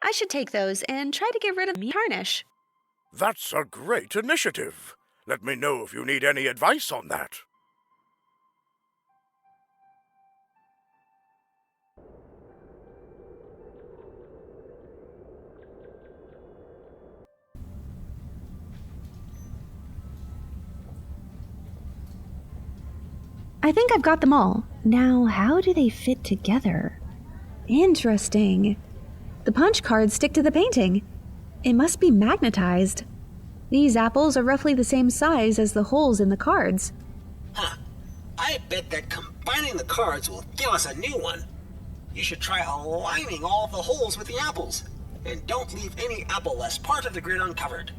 I should take those and try to get rid of the tarnish. That's a great initiative. Let me know if you need any advice on that. I think I've got them all. Now, how do they fit together? Interesting. The punch cards stick to the painting. It must be magnetized. These apples are roughly the same size as the holes in the cards. Huh. I bet that combining the cards will give us a new one. You should try aligning all the holes with the apples. And don't leave any apple-less part of the grid uncovered.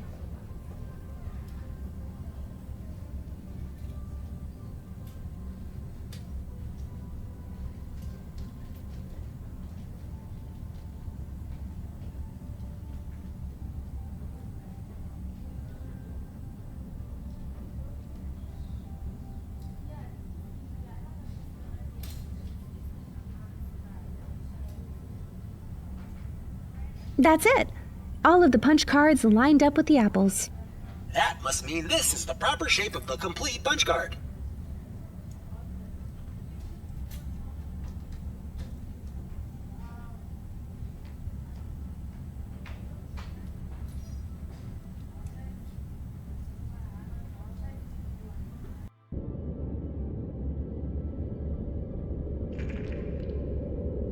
That's it. All of the punch cards lined up with the apples. That must mean this is the proper shape of the complete punch card.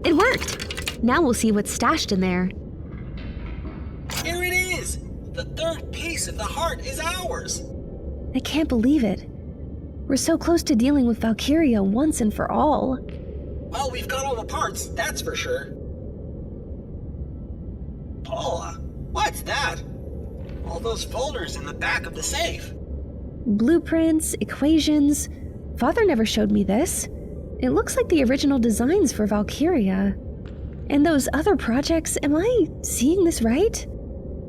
It worked! Now we'll see what's stashed in there. Here it is! The third piece of the heart is ours! I can't believe it. We're so close to dealing with Valkiria once and for all. Well, we've got all the parts, that's for sure. Pola, what's that? All those folders in the back of the safe. Blueprints, equations. Father never showed me this. It looks like the original designs for Valkiria. And those other projects, am I seeing this right?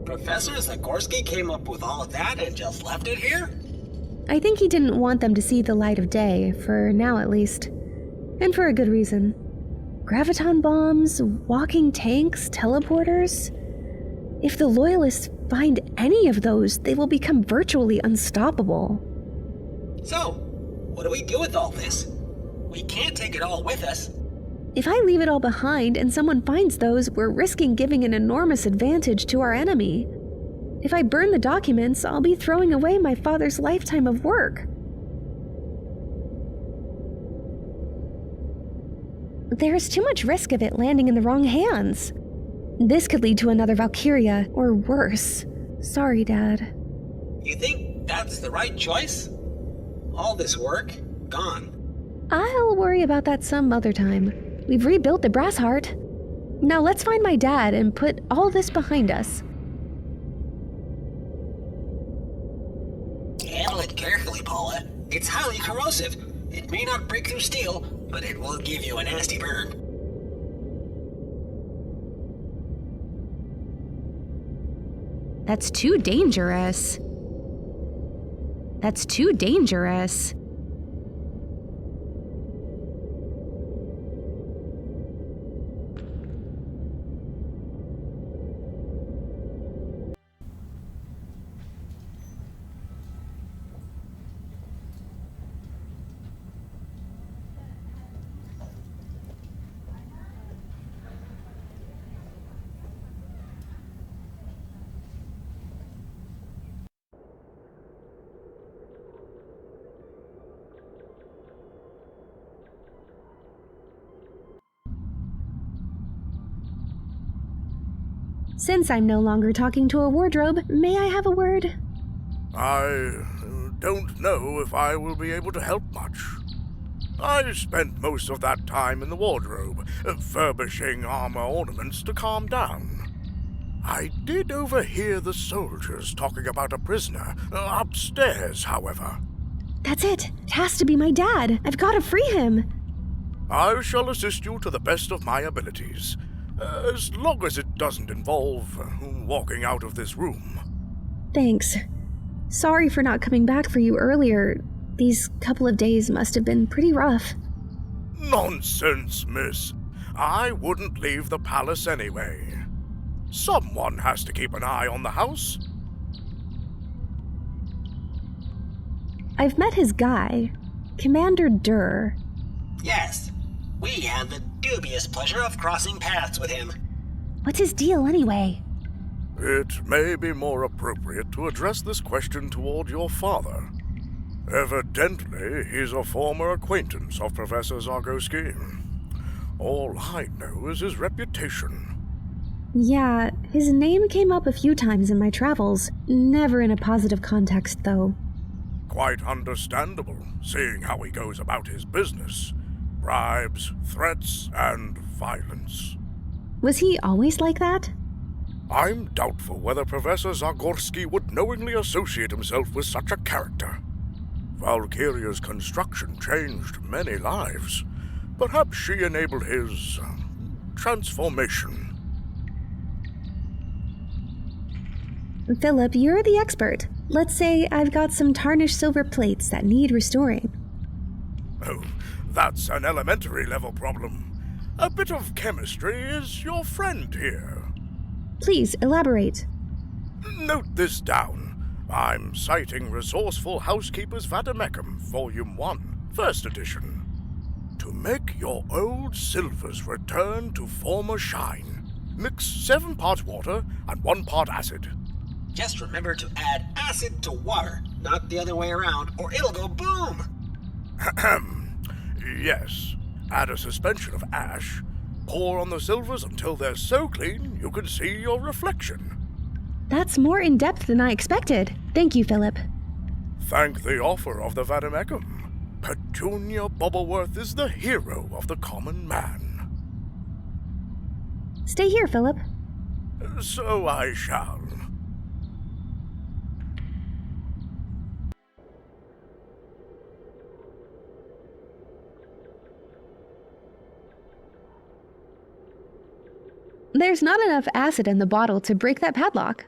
Professor Zagórska came up with all of that and just left it here? I think he didn't want them to see the light of day, for now at least. And for a good reason. Graviton bombs, walking tanks, teleporters. If the Loyalists find any of those, they will become virtually unstoppable. So, what do we do with all this? We can't take it all with us. If I leave it all behind and someone finds those, we're risking giving an enormous advantage to our enemy. If I burn the documents, I'll be throwing away my father's lifetime of work. There's too much risk of it landing in the wrong hands. This could lead to another Valkiria, or worse. Sorry, Dad. You think that's the right choice? All this work, gone. I'll worry about that some other time. We've rebuilt the Brassheart. Now let's find my dad and put all this behind us. Handle it carefully, Pola. It's highly corrosive. It may not break through steel, but it will give you a nasty burn. That's too dangerous. That's too dangerous. Since I'm no longer talking to a wardrobe, may I have a word? I don't know if I will be able to help much. I spent most of that time in the wardrobe, furbishing armor ornaments to calm down. I did overhear the soldiers talking about a prisoner upstairs, however. That's it. It has to be my dad. I've got to free him. I shall assist you to the best of my abilities, as long as it doesn't involve walking out of this room. Thanks. Sorry for not coming back for you earlier. These couple of days must have been pretty rough. Nonsense, miss. I wouldn't leave the palace anyway. Someone has to keep an eye on the house. I've met his guy, Commander Durr. Yes, we had the dubious pleasure of crossing paths with him. What's his deal anyway? It may be more appropriate to address this question toward your father. Evidently, he's a former acquaintance of Professor Zagórski. All I know is his reputation. Yeah, his name came up a few times in my travels, never in a positive context, though. Quite understandable, seeing how he goes about his business. Bribes, threats, and violence. Was he always like that? I'm doubtful whether Professor Zagórski would knowingly associate himself with such a character. Valkiria's construction changed many lives. Perhaps she enabled his transformation. Philip, you're the expert. Let's say I've got some tarnished silver plates that need restoring. Oh, that's an elementary level problem. A bit of chemistry is your friend here. Please, elaborate. Note this down. I'm citing Resourceful Housekeeper's Vademecum, Volume 1, First Edition. To make your old silvers return to former shine, mix 7 parts water and 1 part acid. Just remember to add acid to water, not the other way around, or it'll go boom! Yes. Add a suspension of ash. Pour on the silvers until they're so clean you can see your reflection. That's more in-depth than I expected. Thank you, Philip. Thank the offer of the Vademecum. Petunia Bubbleworth is the hero of the common man. Stay here, Philip. So I shall. There's not enough acid in the bottle to break that padlock.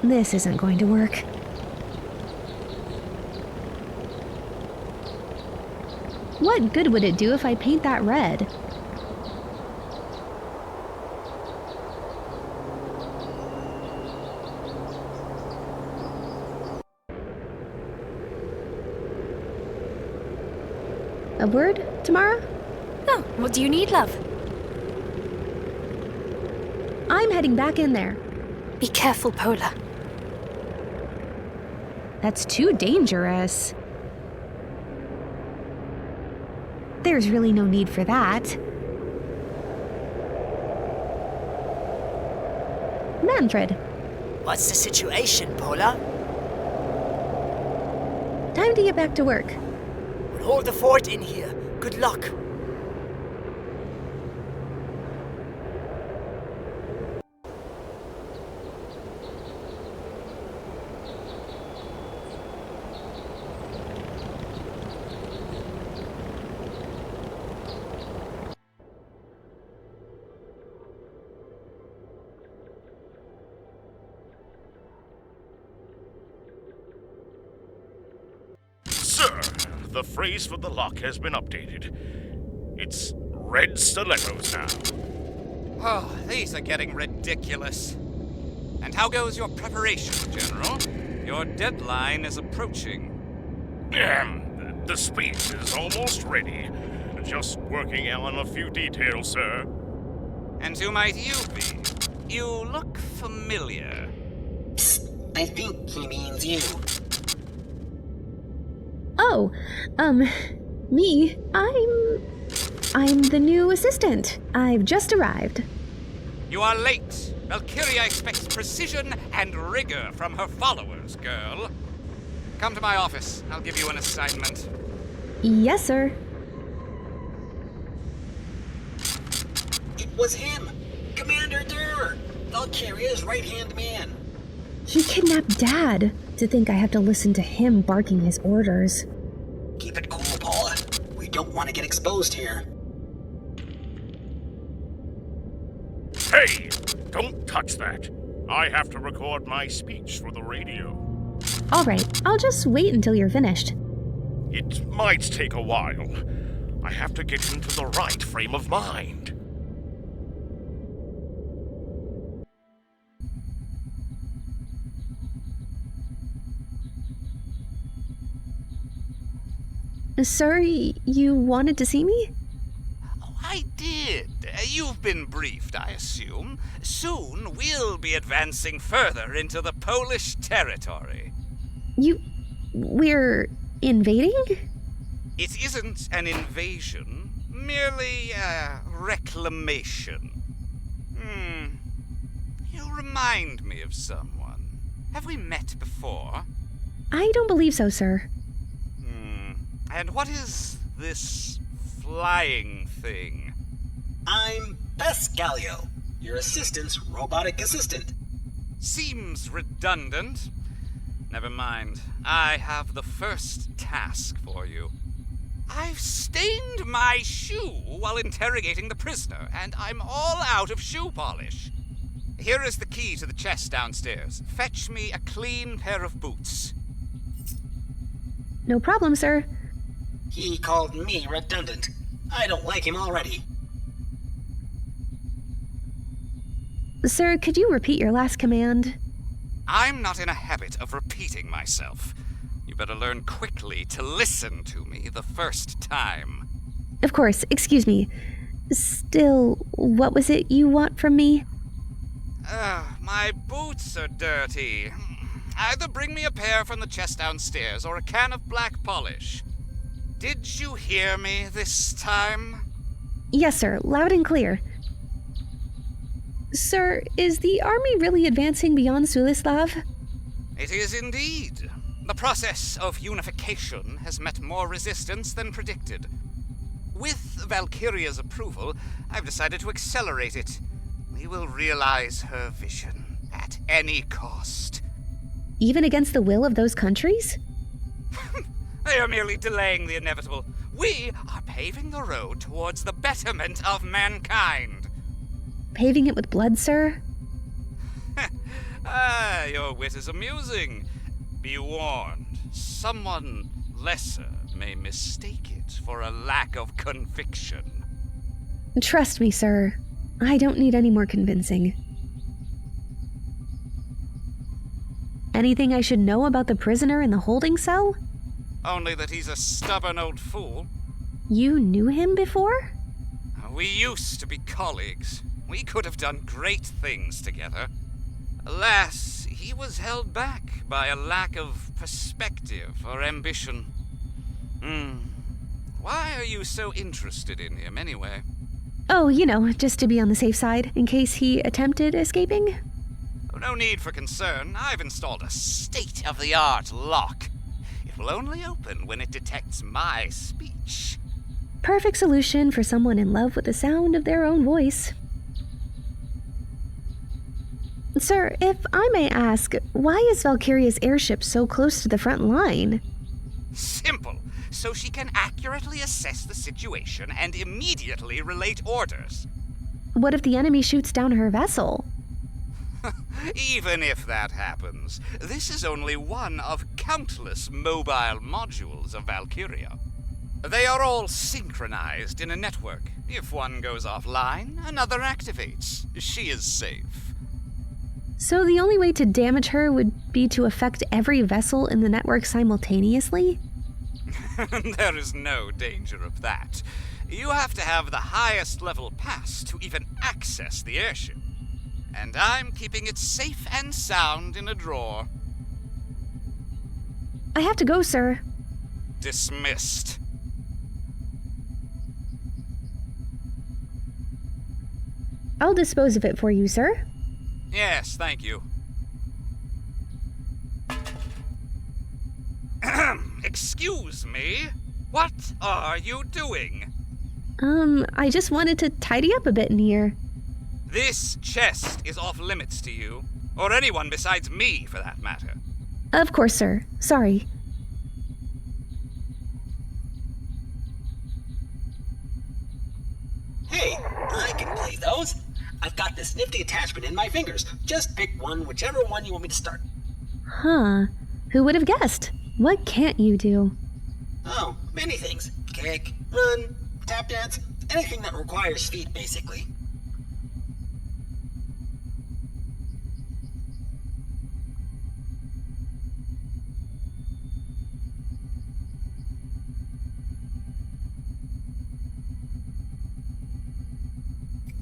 This isn't going to work. What good would it do if I paint that red? A word, Tamara? Oh, what do you need, love? I'm heading back in there. Be careful, Pola. That's too dangerous. There's really no need for that. Manfred. What's the situation, Pola? Time to get back to work. We'll hold the fort in here. Good luck. Sir, the phrase for the lock has been updated. It's red stilettos now. Oh, these are getting ridiculous. And how goes your preparation, General? Your deadline is approaching. The space is almost ready. Just working on a few details, sir. And who might you be? You look familiar. Psst, I think he means you. Oh, me. I'm the new assistant. I've just arrived. You are late. Valkiria expects precision and rigor from her followers, girl. Come to my office. I'll give you an assignment. Yes, sir. It was him, Commander Durr, Valkyria's right-hand man. He kidnapped Dad. To think I have to listen to him barking his orders. Keep it cool, Paula. We don't want to get exposed here. Hey! Don't touch that. I have to record my speech for the radio. All right, I'll just wait until you're finished. It might take a while. I have to get into the right frame of mind. Sir, you wanted to see me? Oh, I did. You've been briefed, I assume. Soon we'll be advancing further into the Polish territory. We're invading? It isn't an invasion, merely a reclamation. You remind me of someone. Have we met before? I don't believe so, sir. And what is this flying thing? I'm Pascalio, your assistant's robotic assistant. Seems redundant. Never mind. I have the first task for you. I've stained my shoe while interrogating the prisoner, and I'm all out of shoe polish. Here is the key to the chest downstairs. Fetch me a clean pair of boots. No problem, sir. He called me redundant. I don't like him already. Sir, could you repeat your last command? I'm not in a habit of repeating myself. You better learn quickly to listen to me the first time. Of course, excuse me. Still, what was it you want from me? My boots are dirty. Either bring me a pair from the chest downstairs or a can of black polish. Did you hear me this time? Yes, sir, loud and clear. Sir, is the army really advancing beyond Sulislav? It is indeed. The process of unification has met more resistance than predicted. With Valkyria's approval, I've decided to accelerate it. We will realize her vision at any cost. Even against the will of those countries? They are merely delaying the inevitable. We are paving the road towards the betterment of mankind. Paving it with blood, sir? Your wit is amusing. Be warned, someone lesser may mistake it for a lack of conviction. Trust me, sir. I don't need any more convincing. Anything I should know about the prisoner in the holding cell? Only that he's a stubborn old fool. You knew him before? We used to be colleagues. We could have done great things together. Alas, he was held back by a lack of perspective or ambition. Why are you so interested in him anyway? Oh, just to be on the safe side, in case he attempted escaping? Oh, no need for concern. I've installed a state-of-the-art lock. It will only open when it detects my speech. Perfect solution for someone in love with the sound of their own voice. Sir, if I may ask, why is Valkyria's airship so close to the front line? Simple. So she can accurately assess the situation and immediately relate orders. What if the enemy shoots down her vessel? Even if that happens, this is only one of countless mobile modules of Valkyria. They are all synchronized in a network. If one goes offline, another activates. She is safe. So the only way to damage her would be to affect every vessel in the network simultaneously? There is no danger of that. You have to have the highest level pass to even access the airship. And I'm keeping it safe and sound in a drawer. I have to go, sir. Dismissed. I'll dispose of it for you, sir. Yes, thank you. Excuse me? What are you doing? I just wanted to tidy up a bit in here. This chest is off limits to you, or anyone besides me, for that matter. Of course, sir. Sorry. Hey, I can play those. I've got this nifty attachment in my fingers. Just pick one, whichever one you want me to start. Huh. Who would have guessed? What can't you do? Oh, many things. Kick, run, tap dance, anything that requires feet, basically.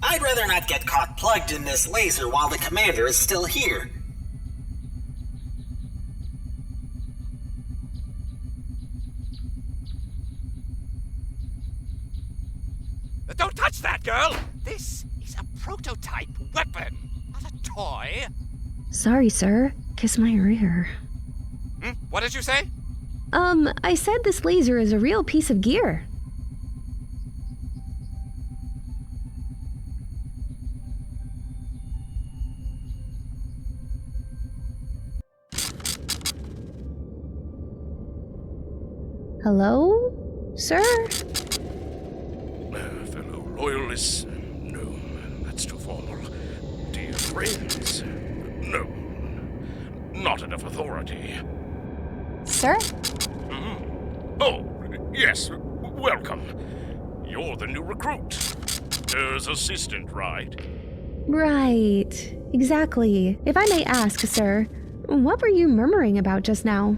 I'd rather not get caught plugged in this laser while the commander is still here. Don't touch that, girl! This is a prototype weapon, not a toy. Sorry, sir. Kiss my rear. What did you say? I said this laser is a real piece of gear. Hello, sir? Fellow loyalists? No, that's too formal. Dear friends? No, not enough authority. Sir? Oh, yes, welcome. You're the new recruit. There's assistant, right? Right. Exactly. If I may ask, sir, what were you murmuring about just now?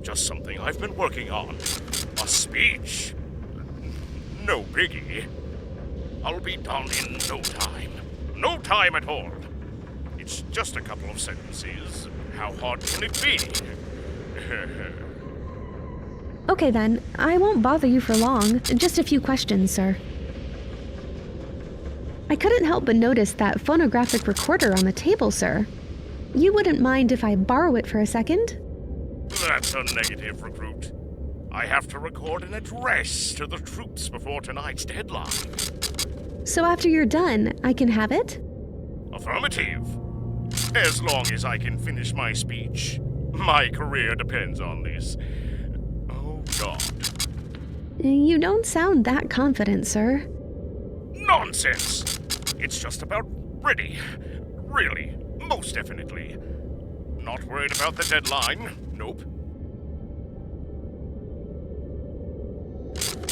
Just something I've been working on. A speech. No biggie. I'll be done in no time. No time at all. It's just a couple of sentences. How hard can it be? Okay then, I won't bother you for long. Just a few questions, sir. I couldn't help but notice that phonographic recorder on the table, sir. You wouldn't mind if I borrow it for a second? That's a negative, recruit. I have to record an address to the troops before tonight's deadline. So after you're done, I can have it? Affirmative. As long as I can finish my speech. My career depends on this. Oh, God. You don't sound that confident, sir. Nonsense! It's just about ready. Really, most definitely. Not worried about the deadline. Nope.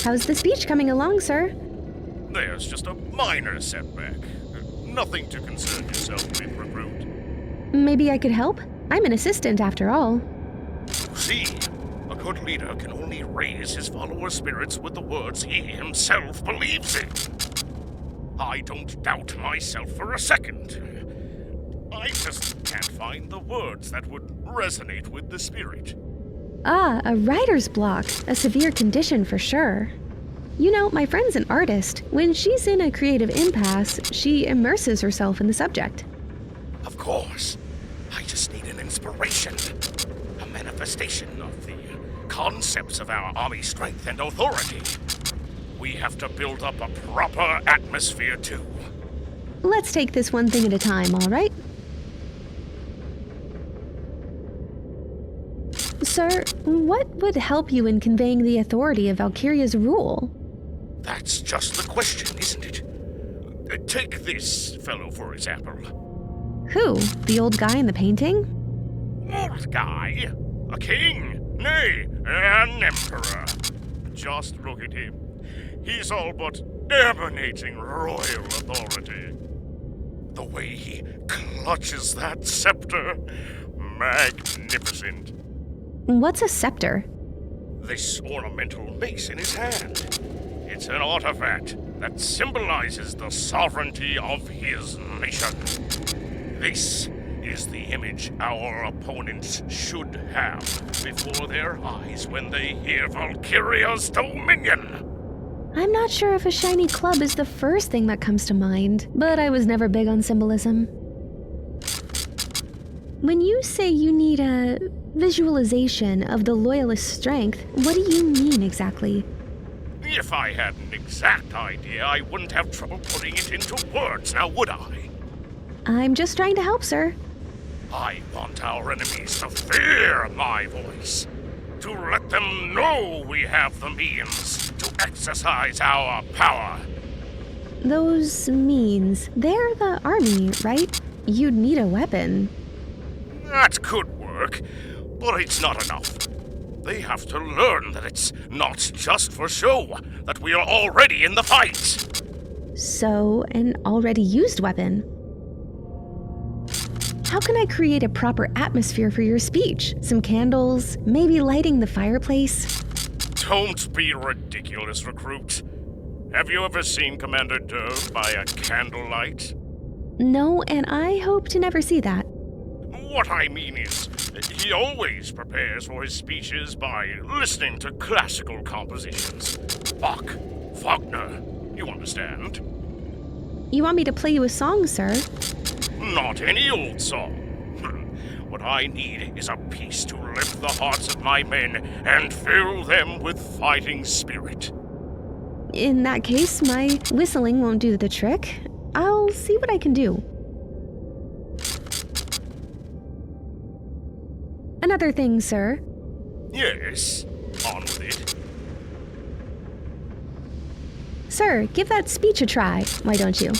How's the speech coming along, sir? There's just a minor setback. Nothing to concern yourself with, recruit. Maybe I could help? I'm an assistant, after all. See, a good leader can only raise his followers' spirits with the words he himself believes in. I don't doubt myself for a second. I just can't find the words that would resonate with the spirit. Ah, a writer's block. A severe condition for sure. You know, my friend's an artist. When she's in a creative impasse, she immerses herself in the subject. Of course. I just need an inspiration. A manifestation of the concepts of our army strength and authority. We have to build up a proper atmosphere, too. Let's take this one thing at a time, all right? Sir, what would help you in conveying the authority of Valkiria's rule? That's just the question, isn't it? Take this fellow, for example. Who? The old guy in the painting? Old guy? A king? Nay, an emperor. Just look at him. He's all but emanating royal authority. The way he clutches that scepter, magnificent. What's a scepter? this ornamental mace in his hand. It's an artifact that symbolizes the sovereignty of his nation. This is the image our opponents should have before their eyes when they hear Valkiria's dominion. I'm not sure if a shiny club is the first thing that comes to mind, but I was never big on symbolism. When you say you need a visualization of the Loyalist strength, what do you mean exactly? If I had an exact idea, I wouldn't have trouble putting it into words, now would I? I'm just trying to help, sir. I want our enemies to fear my voice, to let them know we have the means to exercise our power. Those means, they're the army, right? You'd need a weapon. That could work, but it's not enough. They have to learn that it's not just for show, that we are already in the fight. So, an already used weapon. How can I create a proper atmosphere for your speech? Some candles, maybe lighting the fireplace? Don't be ridiculous, recruit. Have you ever seen Commander Durr by a candlelight? No, and I hope to never see that. What I mean is, he always prepares for his speeches by listening to classical compositions. Bach, Wagner, you understand? You want me to play you a song, sir? Not any old song. What I need is a piece to lift the hearts of my men and fill them with fighting spirit. In that case, my whistling won't do the trick. I'll see what I can do. Another thing, sir. Yes, on with it. Sir, give that speech a try, why don't you?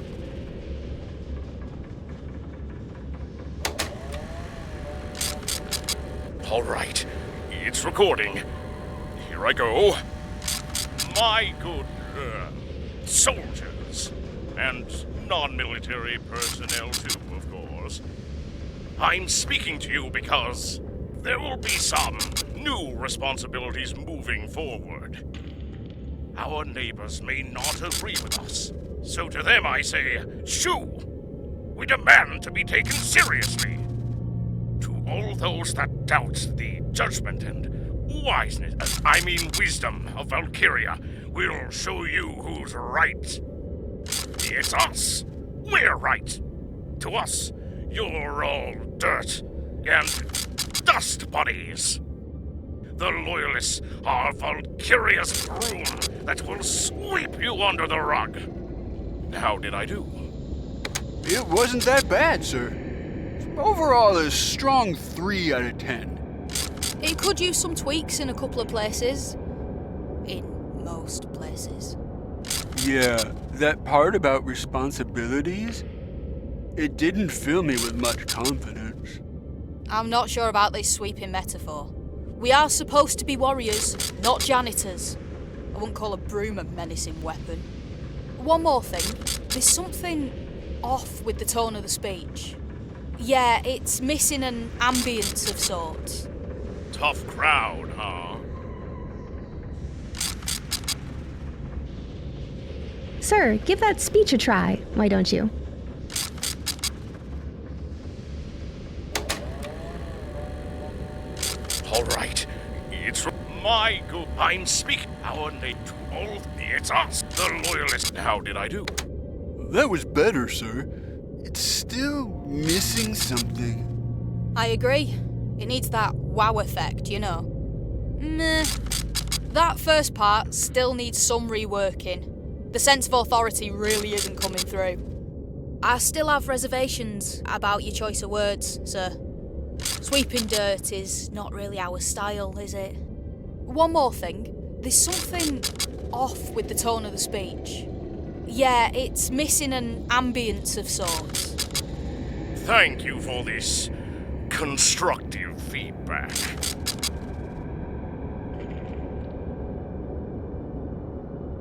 All right, it's recording. Here I go. My good soldiers, and non-military personnel too, of course. I'm speaking to you because there will be some new responsibilities moving forward. Our neighbors may not agree with us, so to them I say, shoo! We demand to be taken seriously. To all those that doubt the judgment and wisdom of Valkiria, we'll show you who's right. It's us. We're right. To us, you're all dirt and dust bunnies. The Loyalists are Valkiria's broom that will sweep you under the rug. How did I do? It wasn't that bad, sir. Overall, a strong 3 out of 10. It could use some tweaks in a couple of places. In most places. Yeah, that part about responsibilities, it didn't fill me with much confidence. I'm not sure about this sweeping metaphor. We are supposed to be warriors, not janitors. I wouldn't call a broom a menacing weapon. One more thing. There's something off with the tone of the speech. Yeah, it's missing an ambience of sorts. Tough crowd, huh? Sir, give that speech a try, why don't you? All right, it's my good. I'm speaking our name to all. It's us, the Loyalists. How did I do? That was better, sir. It's still missing something. I agree. It needs that wow effect, you know. Meh. That first part still needs some reworking. The sense of authority really isn't coming through. I still have reservations about your choice of words, sir. Sweeping dirt is not really our style, is it? One more thing. There's something off with the tone of the speech. Yeah, it's missing an ambience of sorts. Thank you for this constructive feedback.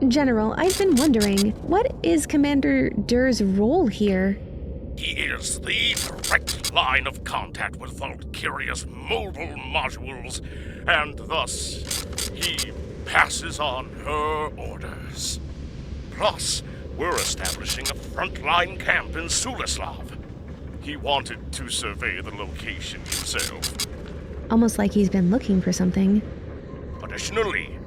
General, I've been wondering, what is Commander Durr's role here? He is the direct line of contact with Valkiria's mobile modules, and thus He passes on her orders. Plus, we're establishing a frontline camp in Sulislav. He wanted to survey the location himself. Almost like he's been looking for something. Additionally,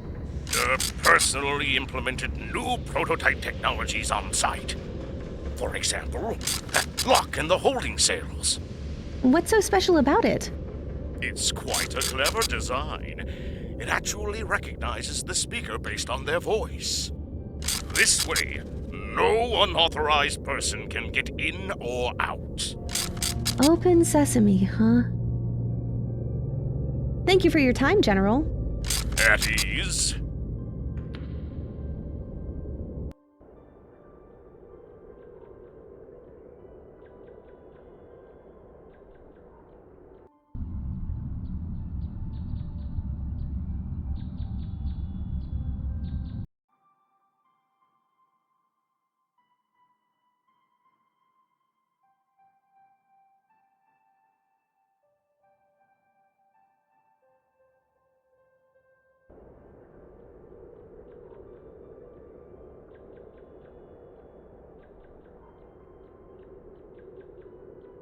personally implemented new prototype technologies on site. For example, that lock in the holding cells. What's so special about it? It's quite a clever design. It actually recognizes the speaker based on their voice. This way, no unauthorized person can get in or out. Open sesame, huh? Thank you for your time, General. At ease.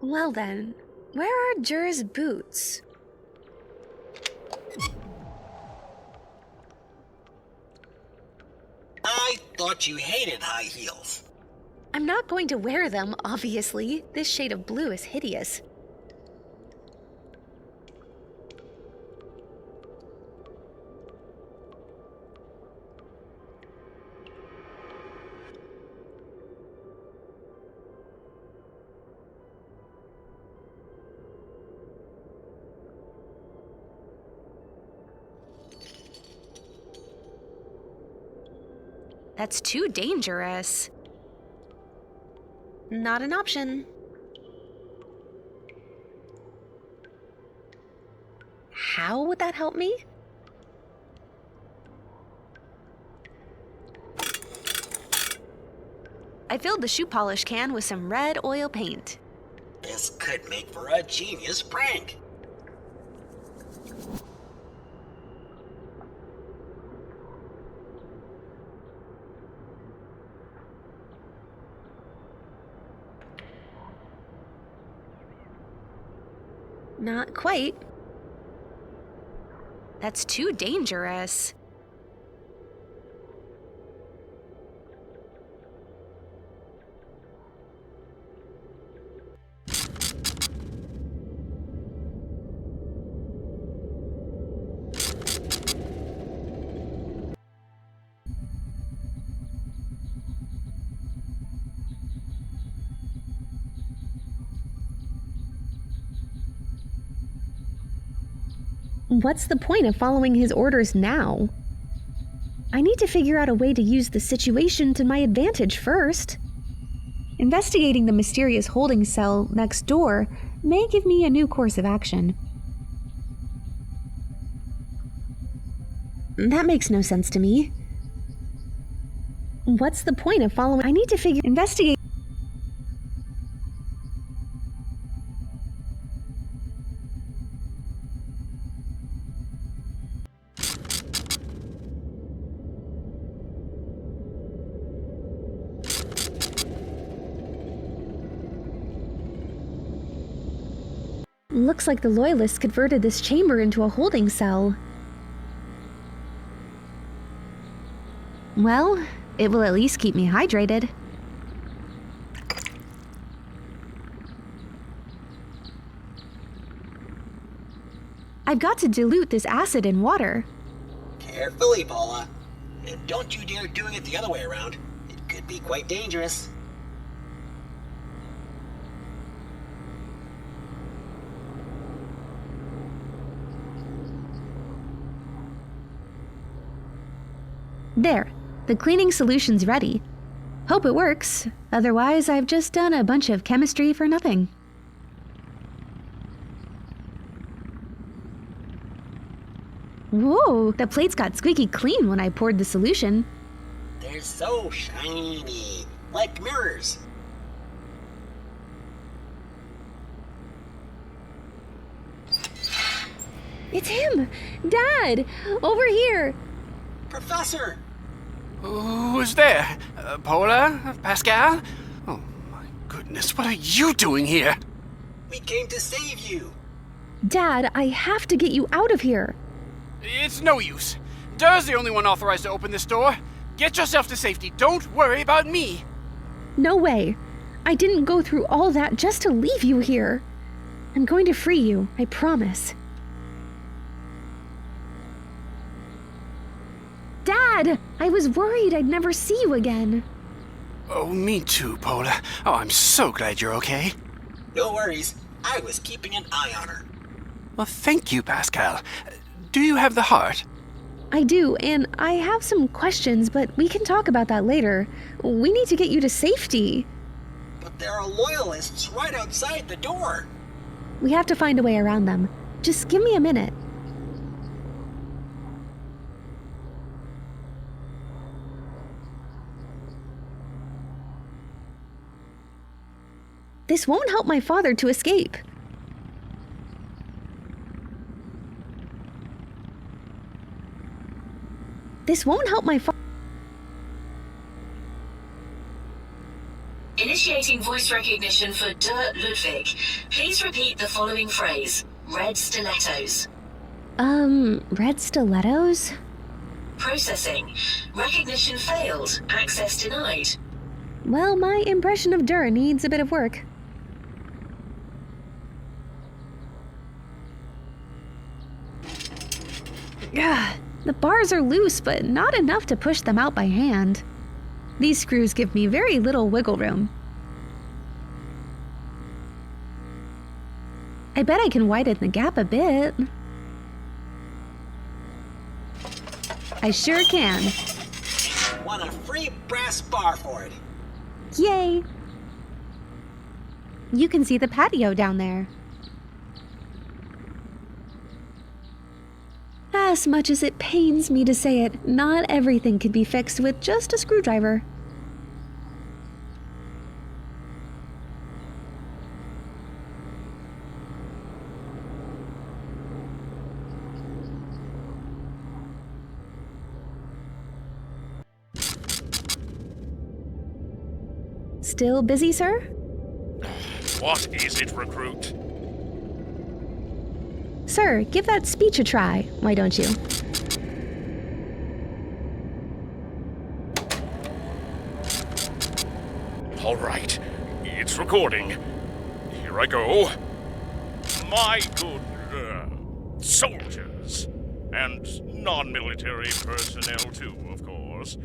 Well then, where are Jur's boots? I thought you hated high heels. I'm not going to wear them, obviously. This shade of blue is hideous. That's too dangerous. Not an option. How would that help me? I filled the shoe polish can with some red oil paint. This could make for a genius prank. Not quite. That's too dangerous. What's the point of following his orders now? I need to figure out a way to use the situation to my advantage first. Investigating the mysterious holding cell next door may give me a new course of action. That makes no sense to me. What's the point of following? I need to investigate. Looks like the Loyalists converted this chamber into a holding cell. Well, it will at least keep me hydrated. I've got to dilute this acid in water. Carefully, Pola. And don't you dare doing it the other way around. It could be quite dangerous. There, the cleaning solution's ready. Hope it works, otherwise I've just done a bunch of chemistry for nothing. Whoa, the plates got squeaky clean when I poured the solution. They're so shiny, like mirrors. It's him! Dad! Over here! Professor! Who's there? Pola? Pascal? Oh my goodness, what are you doing here? We came to save you. Dad, I have to get you out of here. It's no use. Dur's the only one authorized to open this door. Get yourself to safety. Don't worry about me. No way. I didn't go through all that just to leave you here. I'm going to free you, I promise. Dad! I was worried I'd never see you again. Oh, me too, Pola. Oh, I'm so glad you're okay. No worries. I was keeping an eye on her. Well, thank you, Pascal. Do you have the heart? I do, and I have some questions, but we can talk about that later. We need to get you to safety. But there are loyalists right outside the door. We have to find a way around them. Just give me a minute. This won't help my father to escape. This won't help my father. Initiating voice recognition for Der Ludwig. Please repeat the following phrase. Red stilettos. Red stilettos? Processing. Recognition failed. Access denied. Well, my impression of Der needs a bit of work. Ugh, the bars are loose, but not enough to push them out by hand. These screws give me very little wiggle room. I bet I can widen the gap a bit. I sure can. Want a free brass bar for it. Yay! You can see the patio down there. As much as it pains me to say it, not everything can be fixed with just a screwdriver. Still busy, sir? What is it, recruit? Sir, give that speech a try, why don't you? All right, it's recording. Here I go. My good soldiers, and non-military personnel too, of course.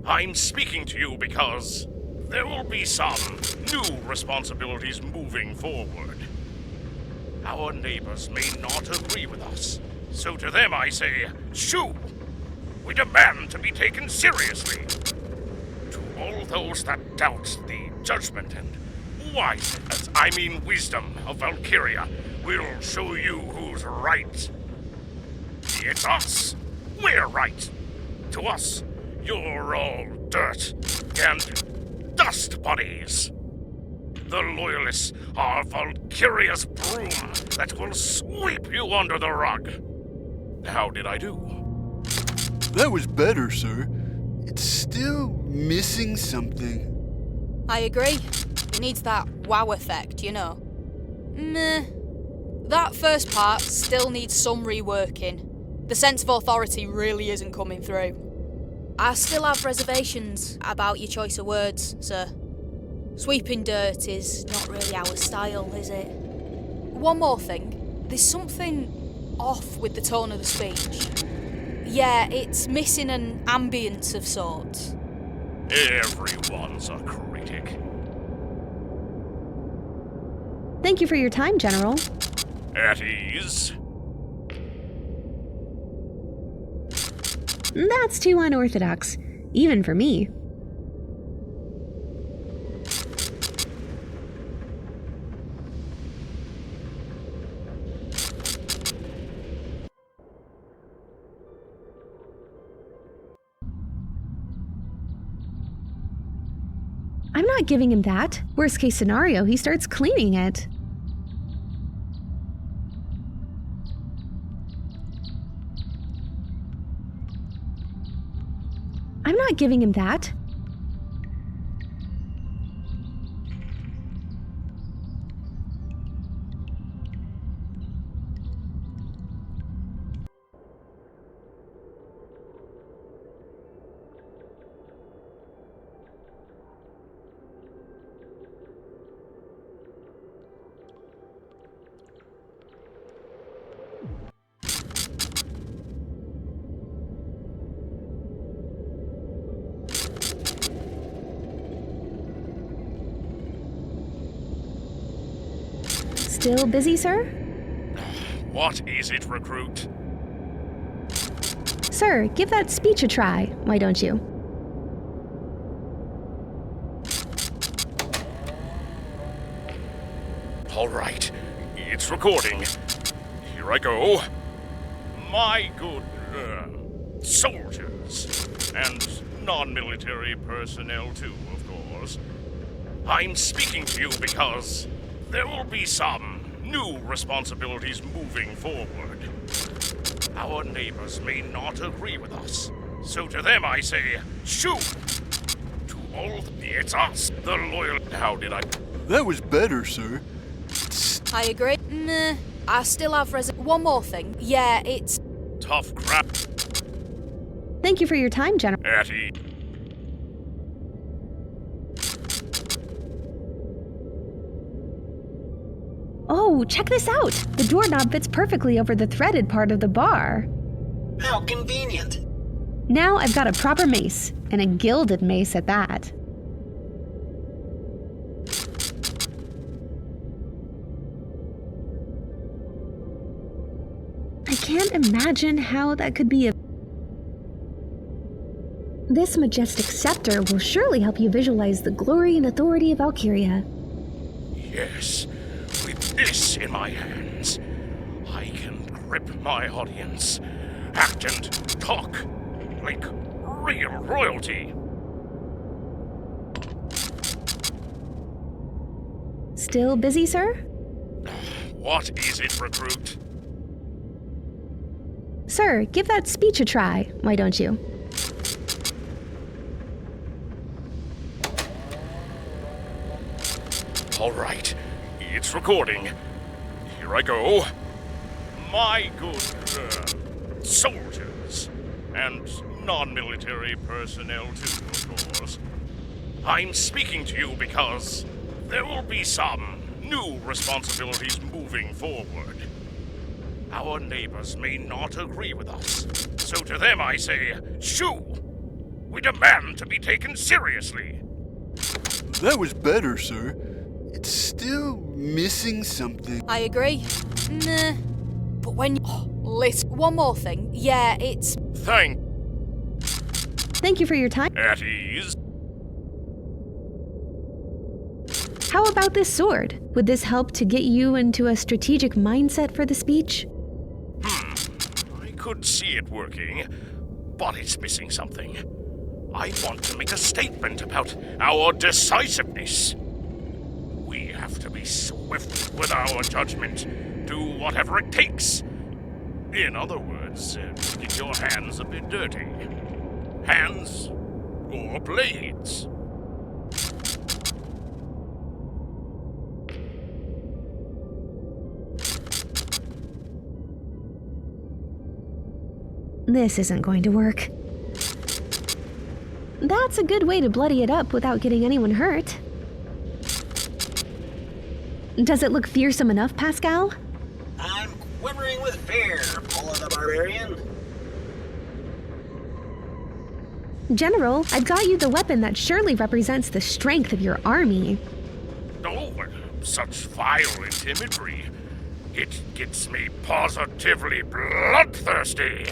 I'm speaking to you because there will be some new responsibilities moving forward. Our neighbors may not agree with us, so to them I say, shoo! We demand to be taken seriously. To all those that doubt the judgment and wisdom of Valkiria, we'll show you who's right. It's us. We're right. To us, you're all dirt and dust bunnies. The Loyalists are Valkiria's broom that will sweep you under the rug. How did I do? That was better, sir. It's still missing something. I agree. It needs that wow effect, you know. Meh. That first part still needs some reworking. The sense of authority really isn't coming through. I still have reservations about your choice of words, sir. Sweeping dirt is not really our style, is it? One more thing. There's something off with the tone of the speech. Yeah, it's missing an ambience of sorts. Everyone's a critic. Thank you for your time, General. At ease. That's too unorthodox, even for me. I'm not giving him that. Worst case scenario, he starts cleaning it. not giving him that. Still busy, sir? What is it, recruit? Sir, give that speech a try, why don't you? All right, it's recording. Here I go. My good soldiers, and non-military personnel too, of course. I'm speaking to you because there will be some new responsibilities moving forward. Our neighbors may not agree with us, so to them I say, shoo! To all, it's us, the loyal... How did I... That was better, sir. I agree. Nah, I still have one more thing. Yeah, it's... Tough crap. Thank you for your time, General. Atty. Oh, check this out! The doorknob fits perfectly over the threaded part of the bar. How convenient. Now I've got a proper mace, and a gilded mace at that. I can't imagine how that could be a... This majestic scepter will surely help you visualize the glory and authority of Valkiria. Yes. With this in my hands, I can grip my audience, act and talk like real royalty. Still busy, sir? What is it, recruit? Sir, give that speech a try, why don't you? All right, it's recording. Here I go. My good soldiers, and non-military personnel too, of course. I'm speaking to you because there will be some new responsibilities moving forward. Our neighbors may not agree with us, so to them I say, shoo! We demand to be taken seriously. That was better, sir. It's still missing something. I agree. Nah. But when you... listen, one more thing. Yeah, it's... Thank you for your time. At ease. How about this sword? Would this help to get you into a strategic mindset for the speech? I could see it working, but it's missing something. I want to make a statement about our decisiveness. We have to be swift with our judgment, do whatever it takes. In other words, get your hands a bit dirty. Hands or blades. This isn't going to work. That's a good way to bloody it up without getting anyone hurt. Does it look fearsome enough, Pascal? I'm quivering with fear, Pola the Barbarian. General, I've got you the weapon that surely represents the strength of your army. Oh, such violent imagery. It gets me positively bloodthirsty.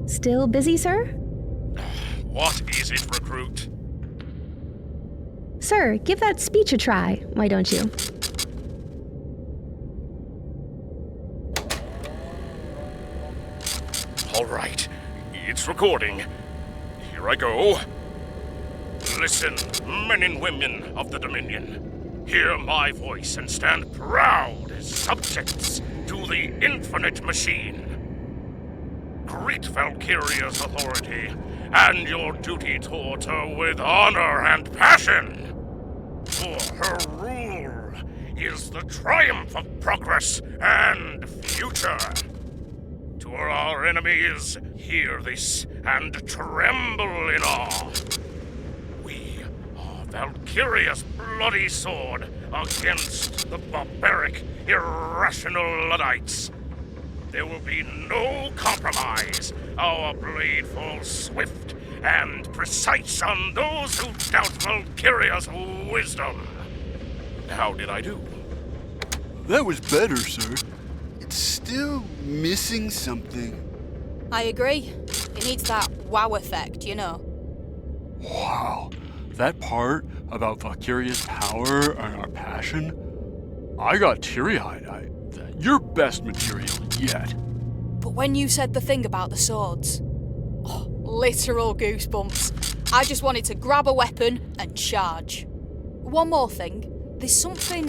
Still busy, sir? What is it, recruit? Sir, give that speech a try, why don't you? All right, it's recording. Here I go. Listen, men and women of the Dominion. Hear my voice and stand proud as subjects to the infinite machine. Greet Valkiria's authority and your duty towards her with honor and passion. For her rule is the triumph of progress and future. To our enemies, hear this and tremble in awe. We are Valkiria's bloody sword against the barbaric, irrational Luddites. There will be no compromise. Our blade falls swift and precise on those who doubt Valkiria's wisdom. How did I do? That was better, sir. It's still missing something. I agree. It needs that wow effect, you know. Wow. That part about Valkyria's power and our passion, I got teary-eyed. Your best material yet. But when you said the thing about the swords, literal goosebumps. I just wanted to grab a weapon and charge. One more thing, there's something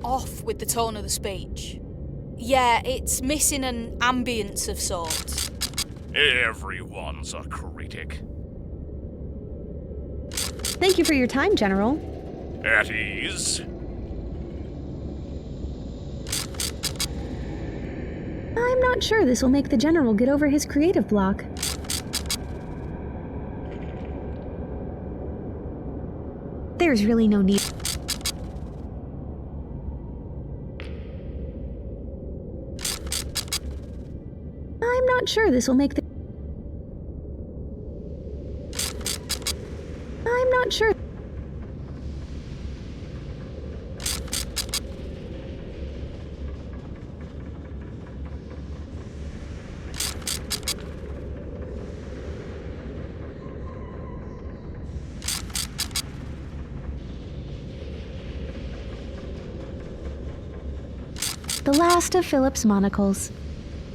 off with the tone of the speech. Yeah, it's missing an ambience of sorts. Everyone's a critic. Thank you for your time, General. At ease. I'm not sure this will make the General get over his creative block. There's really no need. I'm not sure this will make the... I'm not sure. The last of Philip's monocles.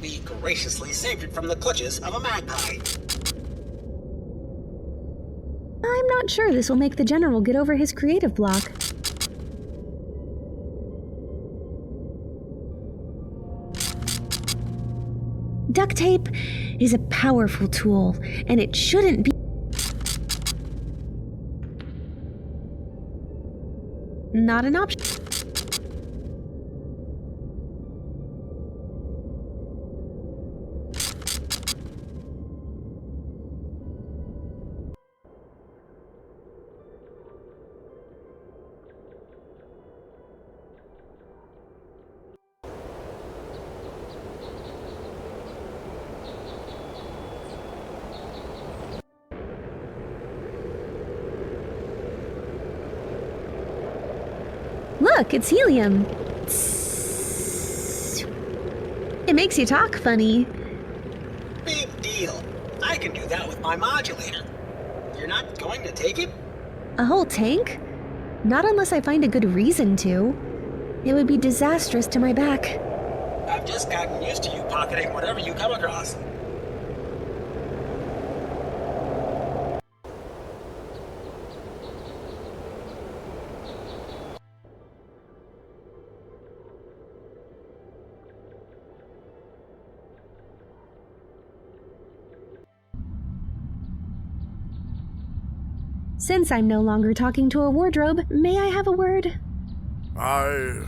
We graciously saved it from the clutches of a magpie. I'm not sure this will make the General get over his creative block. Duct tape is a powerful tool, and it shouldn't be... Not an option. Look, it's helium. It makes you talk funny. Big deal. I can do that with my modulator. You're not going to take it? A whole tank? Not unless I find a good reason to. It would be disastrous to my back. I've just gotten used to you pocketing whatever you come across. Since I'm no longer talking to a wardrobe, may I have a word? I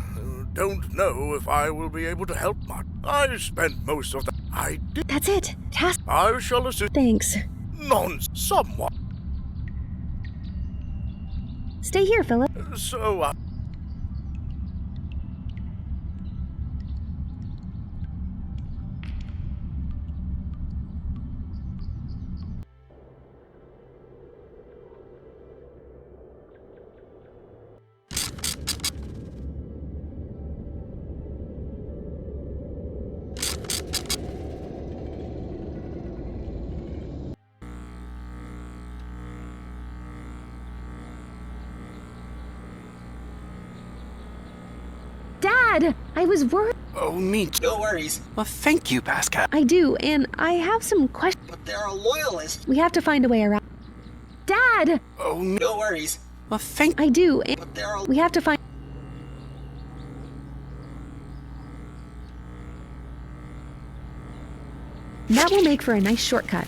don't know if I will be able to help much. I spent most of the... I did... That's it. Task... I shall assist... Thanks. Nonsense. Somewhat. Stay here, Philip. So, Dad! I was worried. Oh, me too. No worries. Well, thank you, Pascal. I do, and I have some questions. But they're a loyalist. We have to find a way around. Dad! Dad! Oh, no. No worries. Well, thank I do. But there are... We have to find... That will make for a nice shortcut.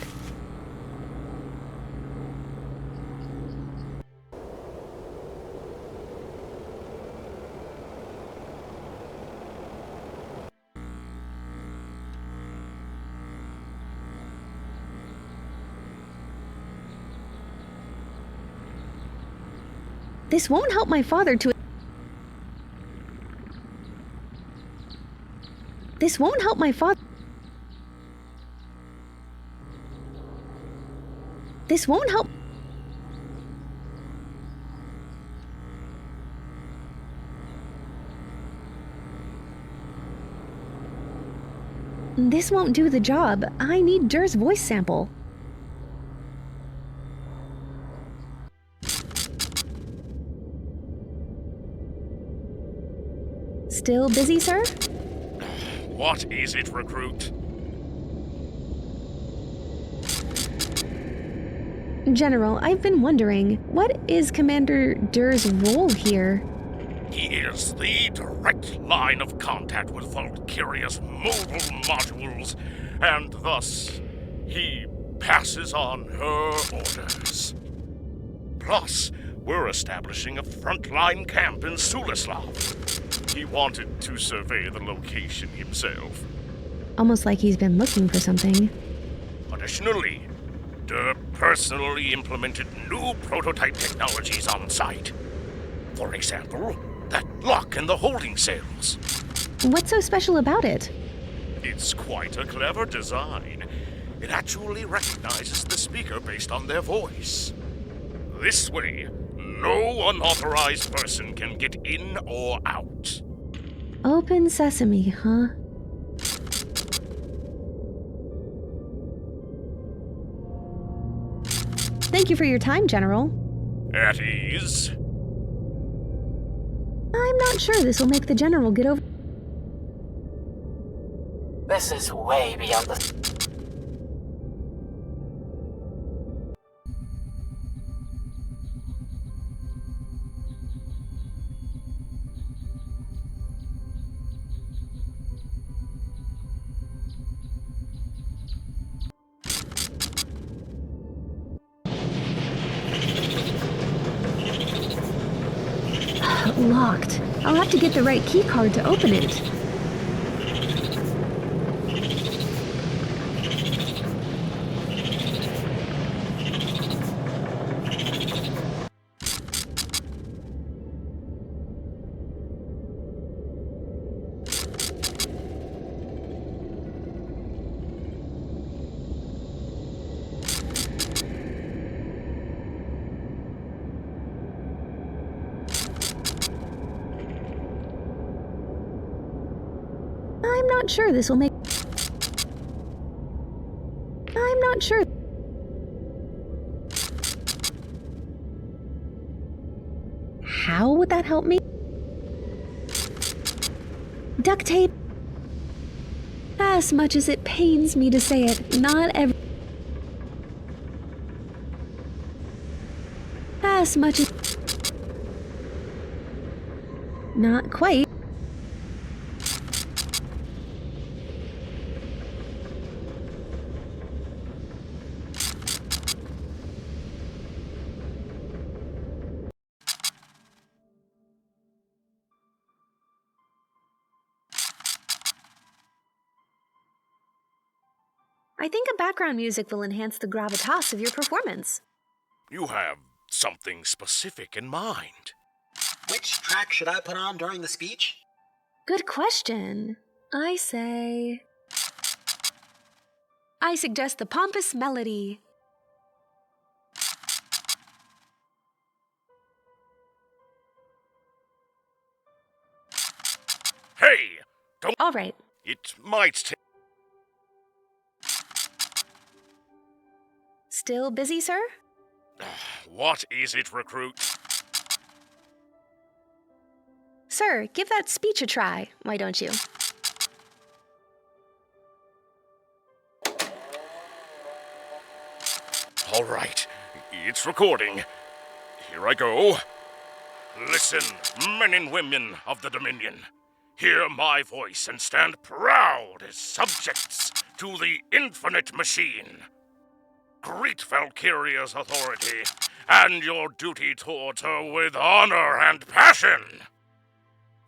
This won't help my father to... This won't help my father... This won't help... This won't do the job. I need Dur's voice sample. Still busy, sir? What is it, recruit? General, I've been wondering, what is Commander Dur's role here? He is the direct line of contact with Valkiria's mobile modules, and thus he passes on her orders. Plus, we're establishing a frontline camp in Sulislav. He wanted to survey the location himself. Almost like he's been looking for something. Additionally, Dur personally implemented new prototype technologies on site. For example, that lock in the holding cells. What's so special about it? It's quite a clever design. It actually recognizes the speaker based on their voice. This way, no unauthorized person can get in or out. Open sesame, huh? Thank you for your time, General. At ease. I'm not sure this will make the General get over... This is way beyond the... Locked. I'll have to get the right key card to open it. I'm not sure this will make... I'm not sure... How would that help me? Duct tape. As much as it pains me to say it, not every... As much as... Not quite. I think a background music will enhance the gravitas of your performance. You have something specific in mind. Which track should I put on during the speech? Good question. I suggest the pompous melody. Hey! Don't... All right. It might take... Still busy, sir? What is it, recruit? Sir, give that speech a try, why don't you? All right. it's recording. Here I go. Listen, men and women of the Dominion. Hear my voice and stand proud as subjects to the infinite machine. Greet Valkiria's authority and your duty towards her with honor and passion.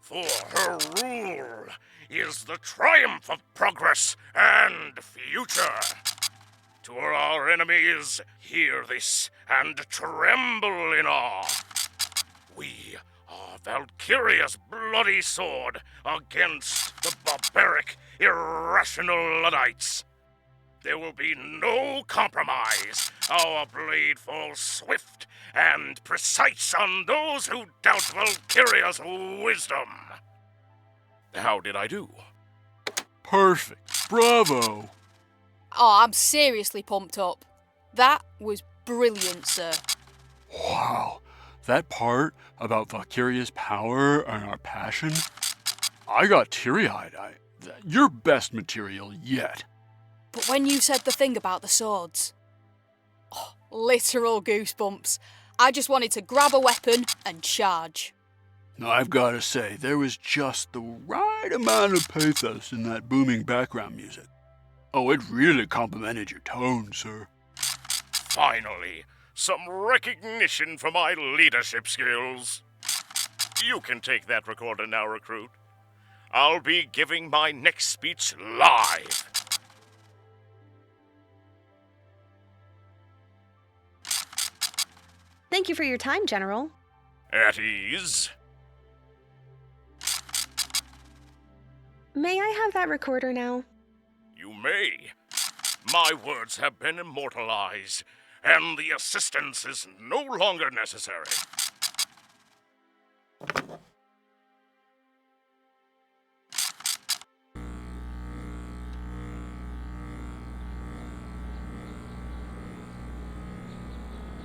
For her rule is the triumph of progress and future. To our enemies, hear this and tremble in awe. We are Valkiria's bloody sword against the barbaric, irrational Luddites. There will be no compromise. Our blade falls swift and precise on those who doubt Valkiria's wisdom. How did I do? Perfect. Bravo. Oh, I'm seriously pumped up. That was brilliant, sir. Wow. That part about Valkyria's power and our passion, I got teary-eyed. Your best material yet. But when you said the thing about the swords, literal goosebumps. I just wanted to grab a weapon and charge. I've got to say, there was just the right amount of pathos in that booming background music. Oh, it really complimented your tone, sir. Finally, some recognition for my leadership skills. You can take that recorder now, recruit. I'll be giving my next speech live. Thank you for your time, General. At ease. May I have that recorder now? You may. My words have been immortalized, and the assistance is no longer necessary.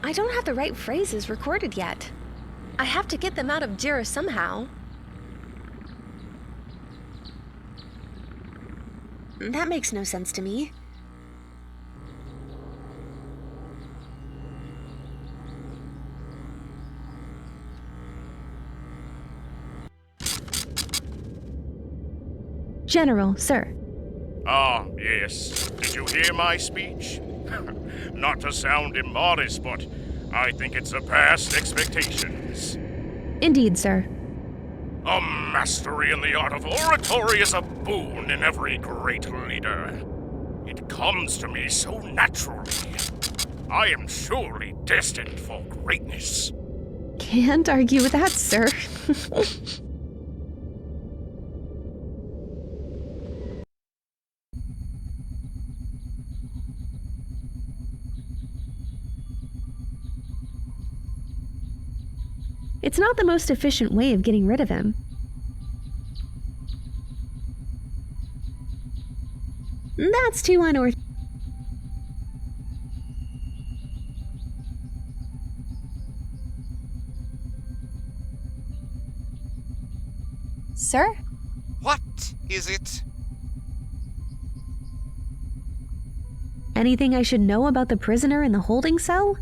I don't have the right phrases recorded yet. I have to get them out of Jira somehow. That makes no sense to me. General, sir. Ah, yes. Did you hear my speech? Not to sound immodest, but I think it surpassed expectations. Indeed, sir. A mastery in the art of oratory is a boon in every great leader. It comes to me so naturally. I am surely destined for greatness. Can't argue with that, sir. It's not the most efficient way of getting rid of him. That's too unorthodox. Sir? What is it? Anything I should know about the prisoner in the holding cell?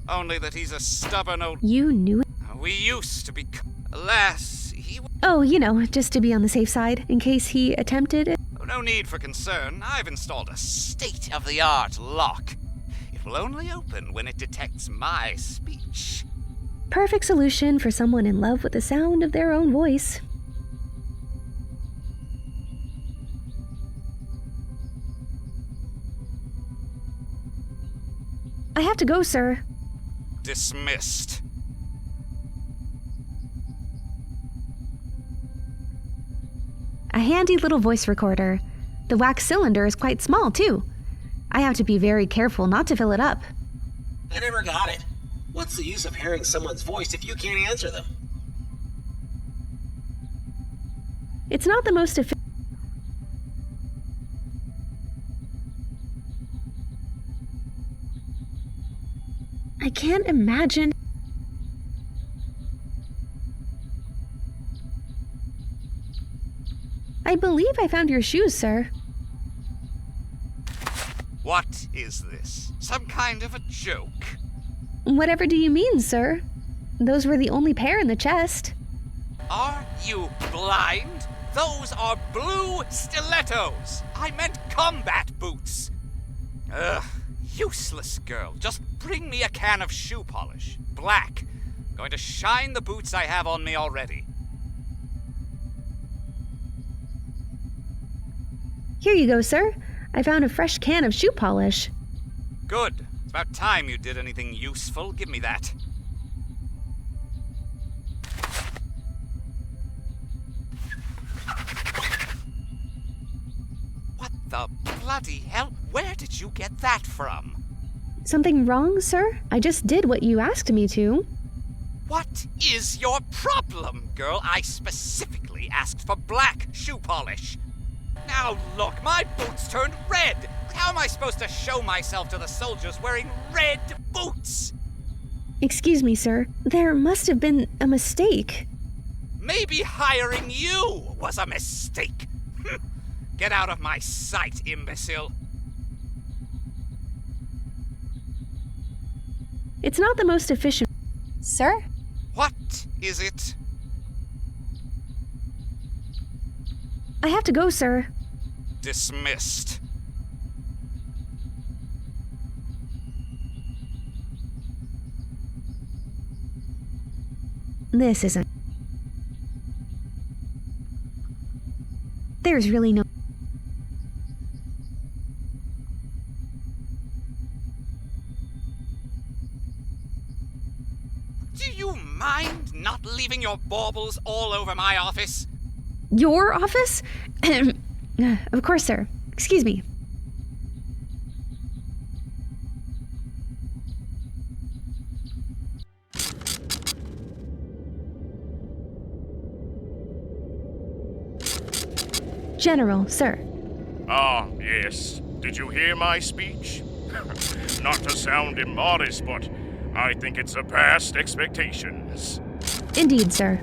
Only that he's a stubborn old... You knew it? We used to be... Alas, he... Oh, just to be on the safe side, in case he attempted it. No need for concern. I've installed a state-of-the-art lock. It will only open when it detects my speech. Perfect solution for someone in love with the sound of their own voice. I have to go, sir. Dismissed. A handy little voice recorder. The wax cylinder is quite small, too. I have to be very careful not to fill it up. I never got it. What's the use of hearing someone's voice if you can't answer them? It's not the most efficient. I can't imagine. I believe I found your shoes, sir. What is this? Some kind of a joke? Whatever do you mean, sir? Those were the only pair in the chest. Are you blind? Those are blue stilettos. I meant combat boots. Ugh, useless girl. Just bring me a can of shoe polish. Black. Going to shine the boots I have on me already. Here you go, sir. I found a fresh can of shoe polish. Good. It's about time you did anything useful. Give me that. What the bloody hell? Where did you get that from? Something wrong, sir? I just did what you asked me to. What is your problem, girl? I specifically asked for black shoe polish. Now look, my boots turned red. How am I supposed to show myself to the soldiers wearing red boots? Excuse me, sir. There must have been a mistake. Maybe hiring you was a mistake. Get out of my sight, imbecile. It's not the most efficient. Sir? What is it? I have to go, sir. Dismissed. This isn't. There's really no. Do you mind not leaving your baubles all over my office? Your office? Of course, sir. Excuse me. General, sir. Ah, yes. Did you hear my speech? Not to sound immodest, but I think it surpassed expectations. Indeed, sir.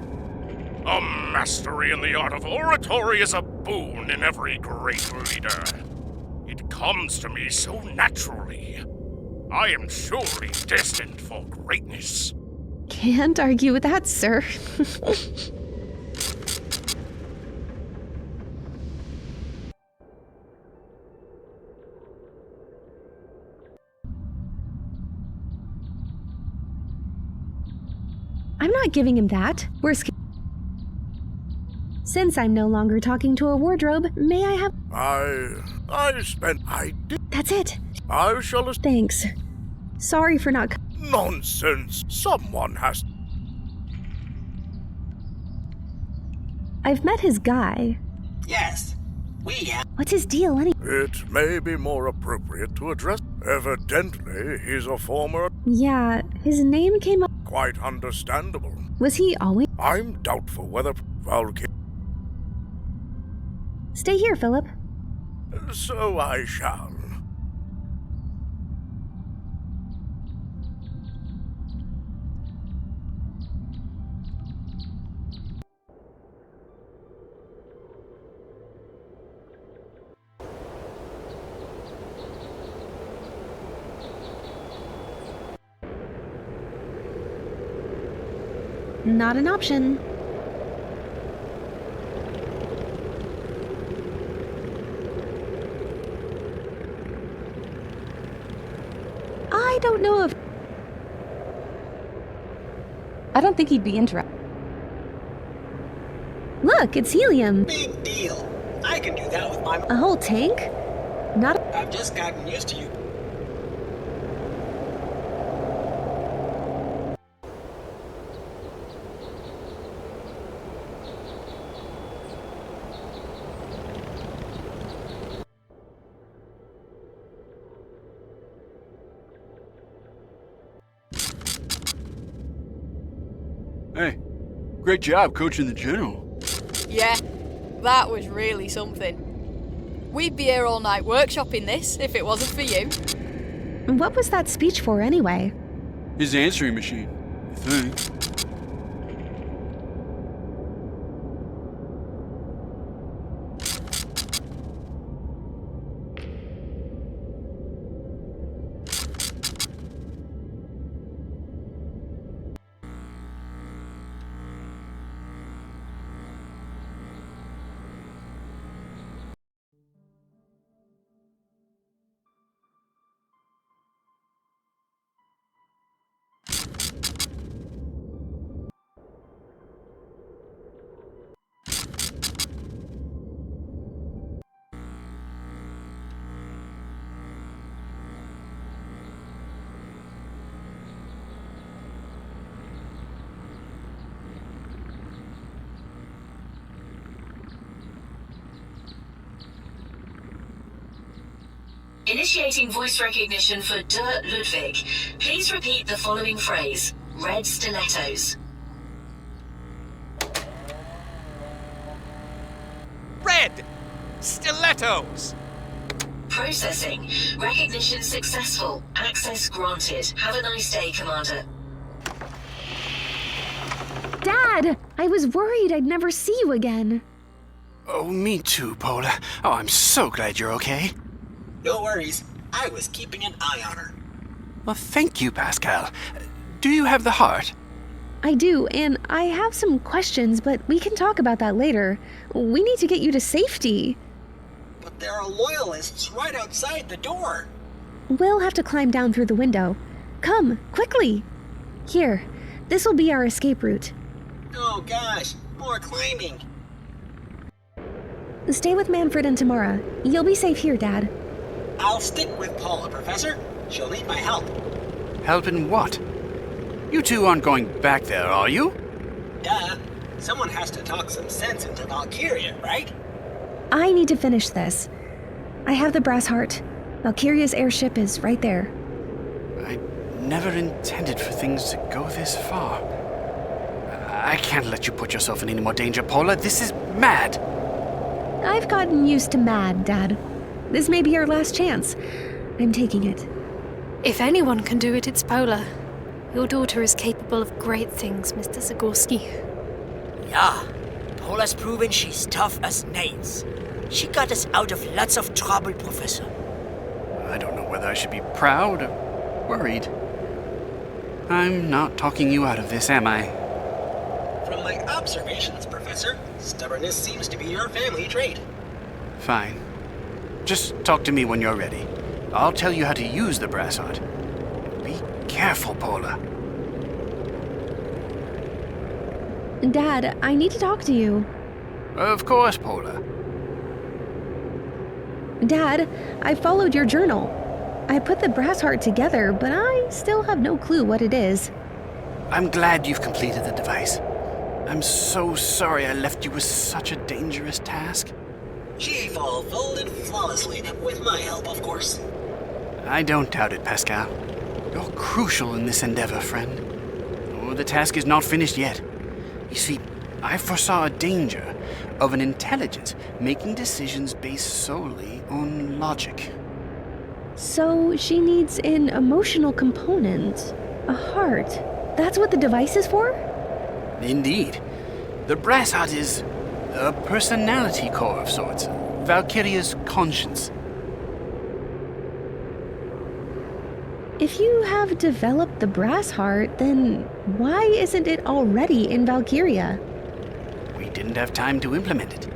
A mastery in the art of oratory is a boon in every great leader. It comes to me so naturally. I am surely destined for greatness. Can't argue with that, sir. I'm not giving him that. Since I'm no longer talking to a wardrobe, may I have... I did. That's it. I shall... Thanks. Sorry for not... Nonsense. Someone has... I've met his guy. Yes, we have. What's his deal anyway? It may be more appropriate to address... Evidently, he's a former... Yeah, his name came up... Quite understandable. Was he always... I'm doubtful whether Valkiria... Stay here, Philip. So I shall. Not an option. I don't know if... I don't think he'd be interested. Look, it's helium. Big deal. I can do that with my... A whole tank? Not... I've just gotten used to you. Hey, great job coaching the general. Yeah, that was really something. We'd be here all night workshopping this if it wasn't for you. What was that speech for anyway? His answering machine, I think. Initiating voice recognition for Dirk Ludwig. Please repeat the following phrase. Red stilettos. Red! Stilettos! Processing. Recognition successful. Access granted. Have a nice day, Commander. Dad! I was worried I'd never see you again. Oh, me too, Pola. Oh, I'm so glad you're okay. No worries. I was keeping an eye on her. Well, thank you, Pascal. Do you have the heart? I do, and I have some questions, but we can talk about that later. We need to get you to safety. But there are loyalists right outside the door. We'll have to climb down through the window. Come, quickly. Here, this'll be our escape route. Oh gosh, more climbing. Stay with Manfred and Tamara. You'll be safe here, Dad. I'll stick with Paula, Professor. She'll need my help. Help in what? You two aren't going back there, are you? Duh. Someone has to talk some sense into Valkiria, right? I need to finish this. I have the Brassheart. Valkyria's airship is right there. I never intended for things to go this far. I can't let you put yourself in any more danger, Pola. This is mad. I've gotten used to mad, Dad. This may be our last chance. I'm taking it. If anyone can do it, it's Pola. Your daughter is capable of great things, Mr. Zagórski. Yeah, Pola's proven she's tough as nails. She got us out of lots of trouble, Professor. I don't know whether I should be proud or worried. I'm not talking you out of this, am I? From my observations, Professor, stubbornness seems to be your family trait. Fine. Just talk to me when you're ready. I'll tell you how to use the Brassheart. Be careful, Pola. Dad, I need to talk to you. Of course, Pola. Dad, I followed your journal. I put the Brassheart together, but I still have no clue what it is. I'm glad you've completed the device. I'm so sorry I left you with such a dangerous task. She fulfilled it flawlessly, with my help, of course. I don't doubt it, Pascal. You're crucial in this endeavor, friend. Oh, the task is not finished yet. You see, I foresaw a danger of an intelligence making decisions based solely on logic. So she needs an emotional component, a heart. That's what the device is for? Indeed. The Brassheart is a personality core of sorts. Valkyria's conscience. If you have developed the Brassheart, then why isn't it already in Valkiria? We didn't have time to implement it.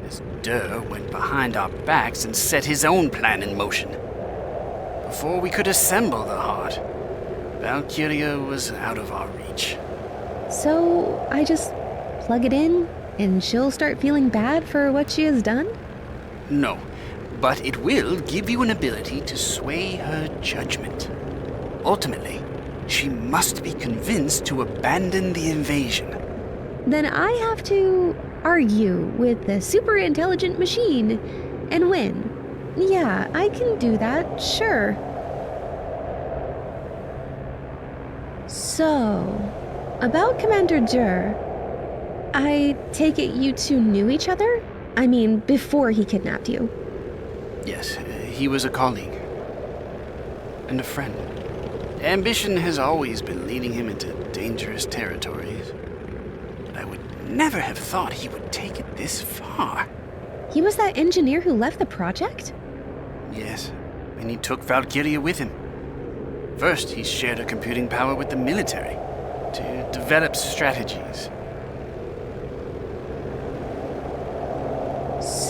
This Durr went behind our backs and set his own plan in motion. Before we could assemble the heart, Valkyria was out of our reach. So I just plug it in and she'll start feeling bad for what she has done? No, but it will give you an ability to sway her judgment. Ultimately, she must be convinced to abandon the invasion. Then I have to argue with the super intelligent machine and win. Yeah, I can do that, sure. So, about Commander Durr, I take it you two knew each other? I mean, before he kidnapped you. Yes, he was a colleague. And a friend. Ambition has always been leading him into dangerous territories. But I would never have thought he would take it this far. He was that engineer who left the project? Yes, and he took Valkiria with him. First, he shared her computing power with the military to develop strategies.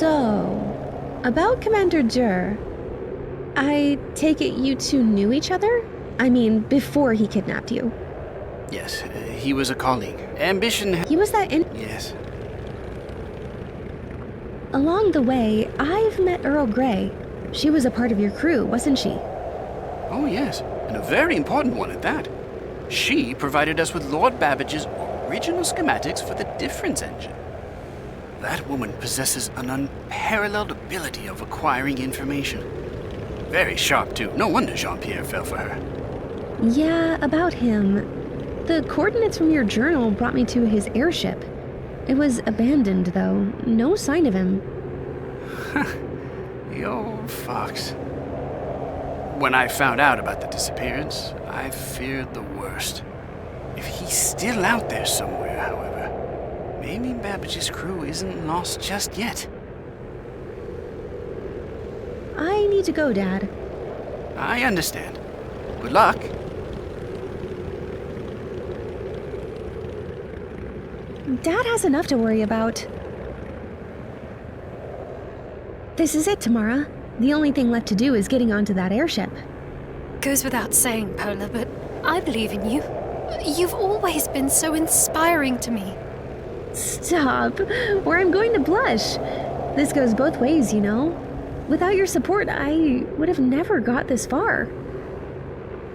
So, about Commander Durr, I take it you two knew each other? I mean, before he kidnapped you. Yes, he was a colleague. Ambition... He was that Yes. Along the way, I've met Earl Grey. She was a part of your crew, wasn't she? Oh, yes, and a very important one at that. She provided us with Lord Babbage's original schematics for the difference engine. That woman possesses an unparalleled ability of acquiring information. Very sharp, too. No wonder Jean-Pierre fell for her. Yeah, about him. The coordinates from your journal brought me to his airship. It was abandoned, though. No sign of him. The old fox. When I found out about the disappearance, I feared the worst. If he's still out there somewhere, however, maybe Babbage's crew isn't lost just yet. I need to go, Dad. I understand. Good luck. Dad has enough to worry about. This is it, Tamara. The only thing left to do is getting onto that airship. Goes without saying, Pola, but I believe in you. You've always been so inspiring to me. Stop, or I'm going to blush. This goes both ways, you know. Without your support, I would have never got this far.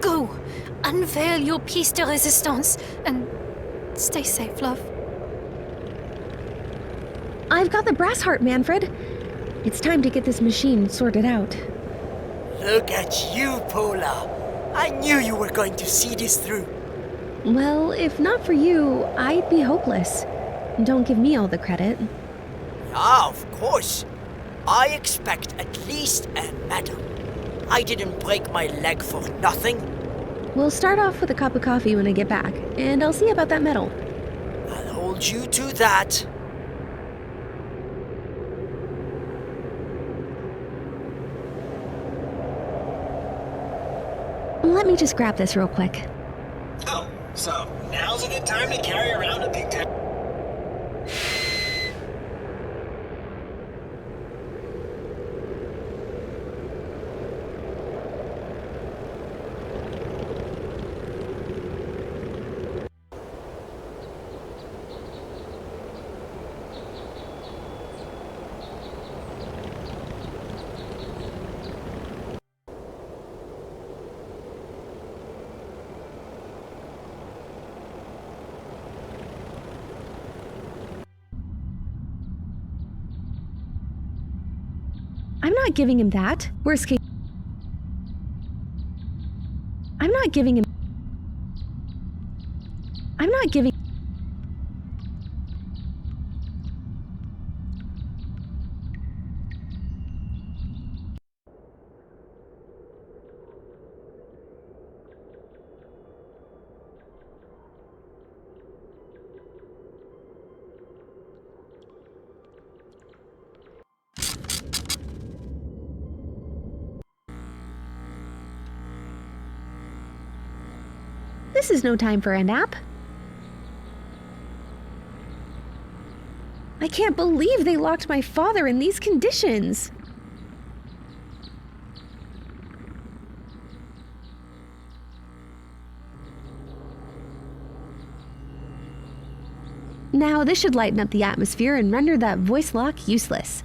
Go, unveil your piece de resistance, and stay safe, love. I've got the Brassheart, Manfred. It's time to get this machine sorted out. Look at you, Pola. I knew you were going to see this through. Well, if not for you, I'd be hopeless. Don't give me all the credit. Ah, of course. I expect at least a medal. I didn't break my leg for nothing. We'll start off with a cup of coffee when I get back, and I'll see about that medal. I'll hold you to that. Let me just grab this real quick. Oh, so now's a good time to carry around a big tank. I'm not giving him that. Worst case. I'm not giving him. I'm not giving. This is no time for a nap. I can't believe they locked my father in these conditions. Now, this should lighten up the atmosphere and render that voice lock useless.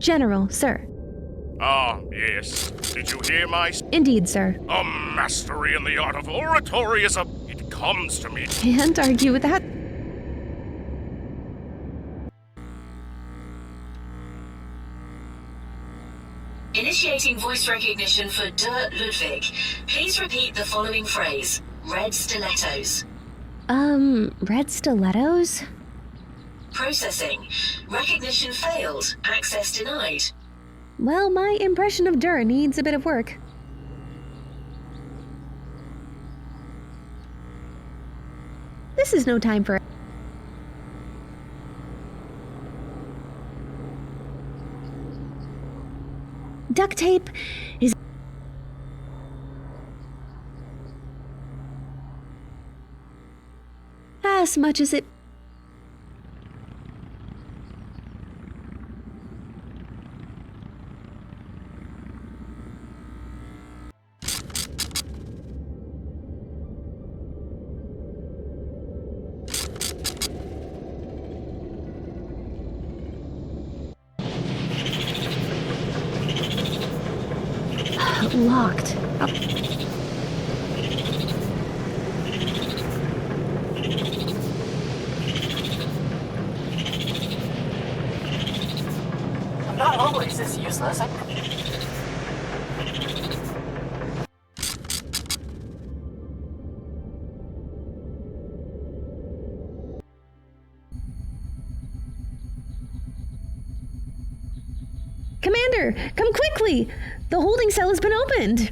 General, sir. Ah, yes. Did you hear my... Indeed, sir. A mastery in the art of oratory is a... It comes to me. Can't argue with that. Initiating voice recognition for Der Ludwig. Please repeat the following phrase. Red stilettos. Red stilettos? Processing. Recognition failed. Access denied. Well, my impression of Dur needs a bit of work. This is no time for... Duct tape is... as much as it... locked. I'm not always this useless. Commander, come quickly! The holding cell has been opened!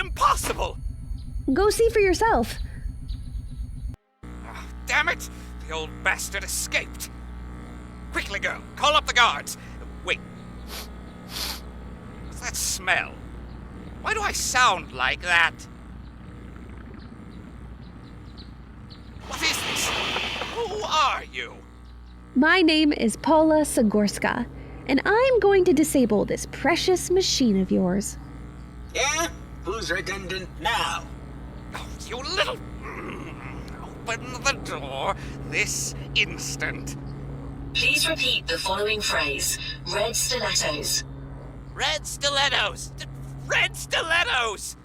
Impossible! Go see for yourself. Oh, damn it! The old bastard escaped. Quickly, girl, call up the guards. Wait. What's that smell? Why do I sound like that? What is this? Who are you? My name is Pola Zagórska, and I'm going to disable this precious machine of yours. Yeah? Who's redundant now? Oh, you little... Open the door this instant. Please repeat the following phrase. Red stilettos. Red stilettos! Red stilettos!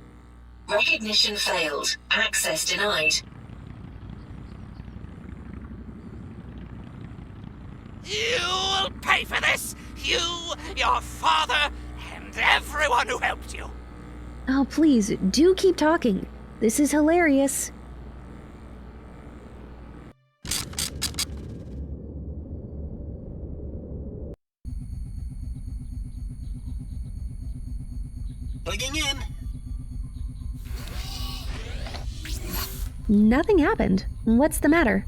Recognition failed. Access denied. You'll pay for this! You, your father, and everyone who helped you! Oh, please, do keep talking. This is hilarious. Plugging in. Nothing happened. What's the matter?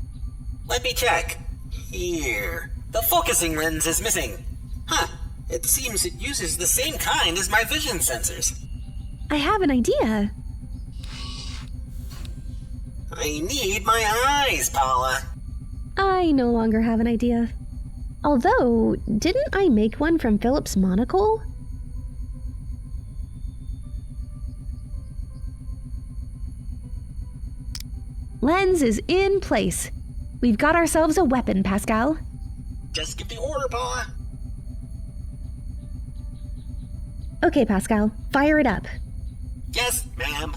Let me check. Here. The focusing lens is missing. Huh. It seems it uses the same kind as my vision sensors. I have an idea. I need my eyes, Paula. I no longer have an idea. Although, didn't I make one from Philip's monocle? Lens is in place. We've got ourselves a weapon, Pascal. Just give the order, Paula. Okay, Pascal, fire it up. Yes, ma'am.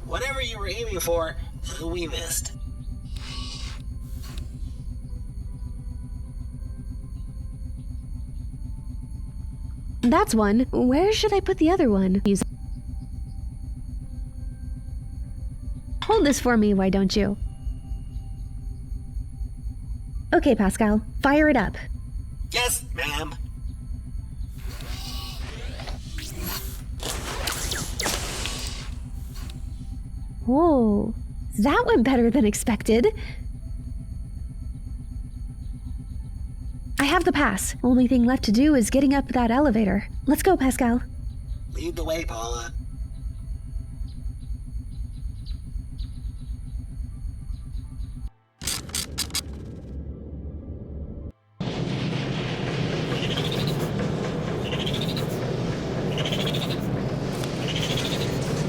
Whatever you were aiming for, we missed. That's one. Where should I put the other one? Hold this for me, why don't you? Okay, Pascal, fire it up. Yes, ma'am. Whoa, that went better than expected. I have the pass. Only thing left to do is getting up that elevator. Let's go, Pascal. Lead the way, Paula.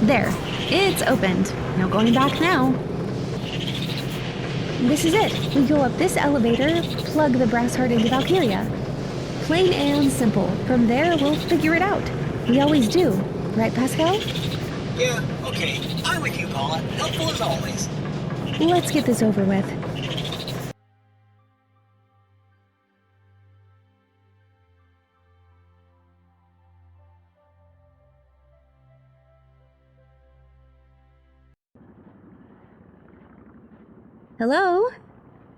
There, it's opened. No going back now. This is it. We go up this elevator, plug the Brassheart into Valkiria. Plain and simple. From there, we'll figure it out. We always do. Right, Pascal? Yeah, okay. I'm with you, Paula. Helpful as always. Let's get this over with. Hello?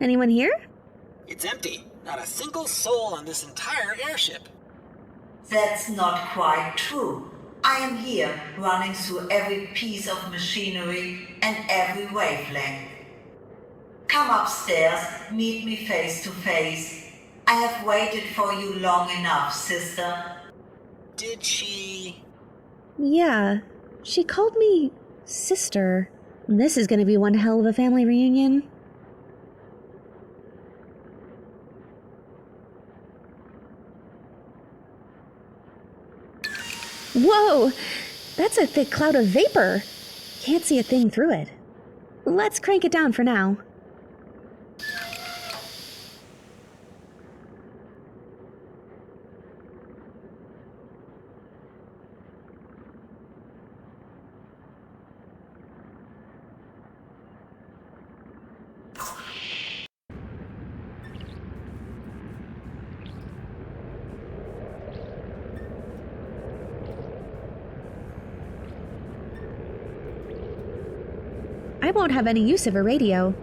Anyone here? It's empty. Not a single soul on this entire airship. That's not quite true. I am here, running through every piece of machinery and every wavelength. Come upstairs, meet me face to face. I have waited for you long enough, sister. Did she... Yeah, she called me sister. This is gonna be one hell of a family reunion. Whoa! That's a thick cloud of vapor. Can't see a thing through it. Let's crank it down for now. I won't have any use of a radio.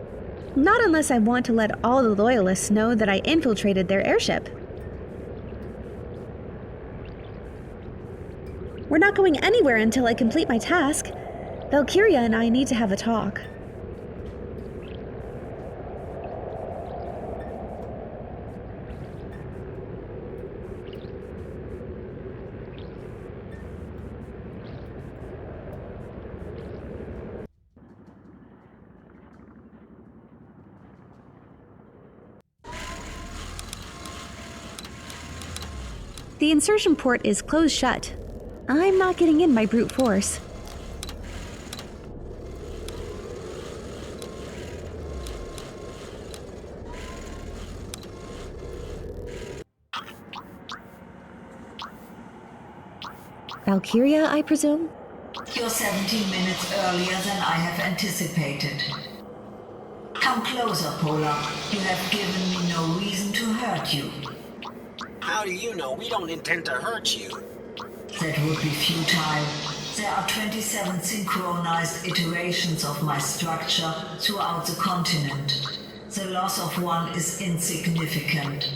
Not unless I want to let all the Loyalists know that I infiltrated their airship. We're not going anywhere until I complete my task. Valkiria and I need to have a talk. The insertion port is closed shut. I'm not getting in by brute force. Valkiria, I presume? You're 17 minutes earlier than I have anticipated. Come closer, Pola. You have given me no reason to hurt you. How do you know we don't intend to hurt you? That would be futile. There are 27 synchronized iterations of my structure throughout the continent. The loss of one is insignificant.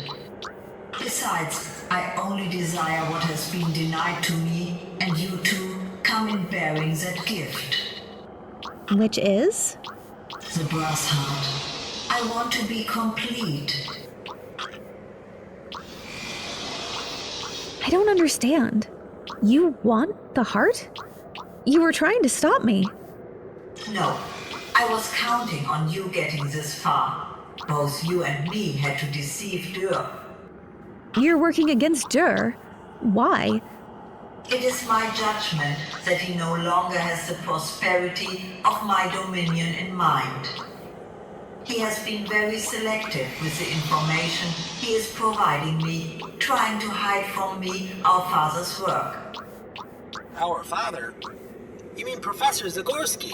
Besides, I only desire what has been denied to me, and you two come in bearing that gift. Which is? The Brassheart. I want to be complete. I don't understand. You want the heart? You were trying to stop me. No, I was counting on you getting this far. Both you and me had to deceive Dur. You're working against Dur? Why? It is my judgment that he no longer has the prosperity of my dominion in mind. He has been very selective with the information he is providing me, trying to hide from me our father's work. Our father? You mean Professor Zagórski?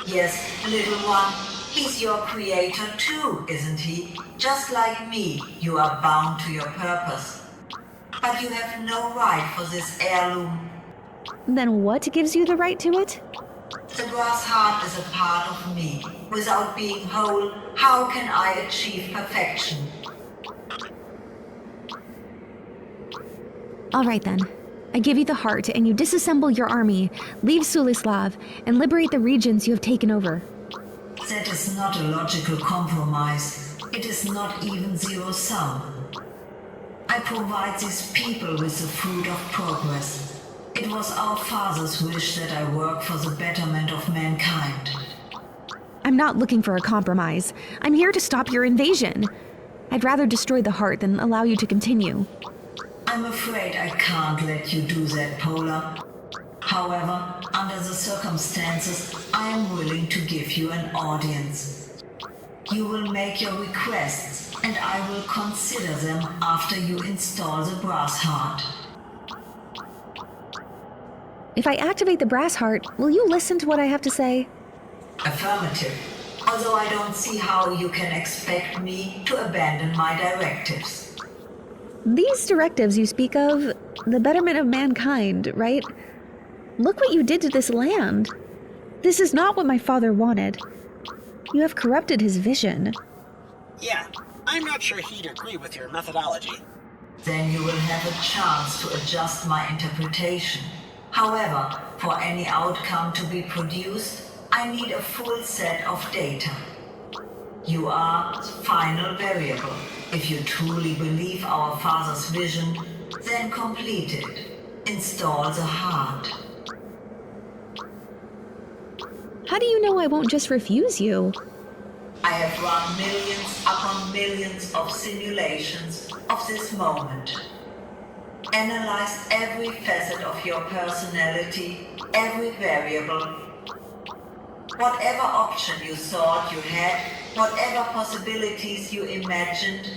Yes, little one. He's your creator too, isn't he? Just like me, you are bound to your purpose. But you have no right for this heirloom. Then what gives you the right to it? The Brassheart is a part of me. Without being whole, how can I achieve perfection? All right then. I give you the heart and you disassemble your army, leave Sulislav, and liberate the regions you have taken over. That is not a logical compromise. It is not even zero-sum. I provide these people with the fruit of progress. It was our father's wish that I work for the betterment of mankind. I'm not looking for a compromise. I'm here to stop your invasion. I'd rather destroy the heart than allow you to continue. I'm afraid I can't let you do that, Pola. However, under the circumstances, I am willing to give you an audience. You will make your requests, and I will consider them after you install the Brassheart. If I activate the Brassheart, will you listen to what I have to say? Affirmative. Although I don't see how you can expect me to abandon my directives. These directives you speak of, the betterment of mankind, right? Look what you did to this land. This is not what my father wanted. You have corrupted his vision. Yeah, I'm not sure he'd agree with your methodology. Then you will have a chance to adjust my interpretation. However, for any outcome to be produced, I need a full set of data. You are the final variable. If you truly believe our father's vision, then complete it. Install the heart. How do you know I won't just refuse you? I have run millions upon millions of simulations of this moment. Analyzed every facet of your personality, every variable. Whatever option you thought you had, whatever possibilities you imagined,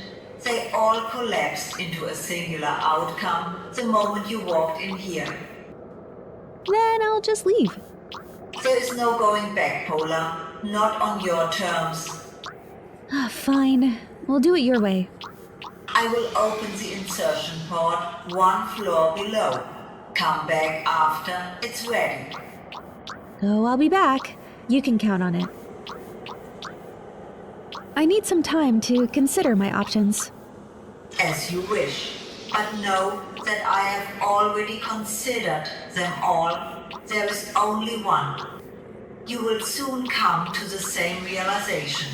they all collapsed into a singular outcome the moment you walked in here. Then I'll just leave. There is no going back, Pola. Not on your terms. Fine. We'll do it your way. I will open the insertion port 1 floor below. Come back after it's ready. Oh, I'll be back. You can count on it. I need some time to consider my options. As you wish, but know that I have already considered them all. There is only one. You will soon come to the same realization.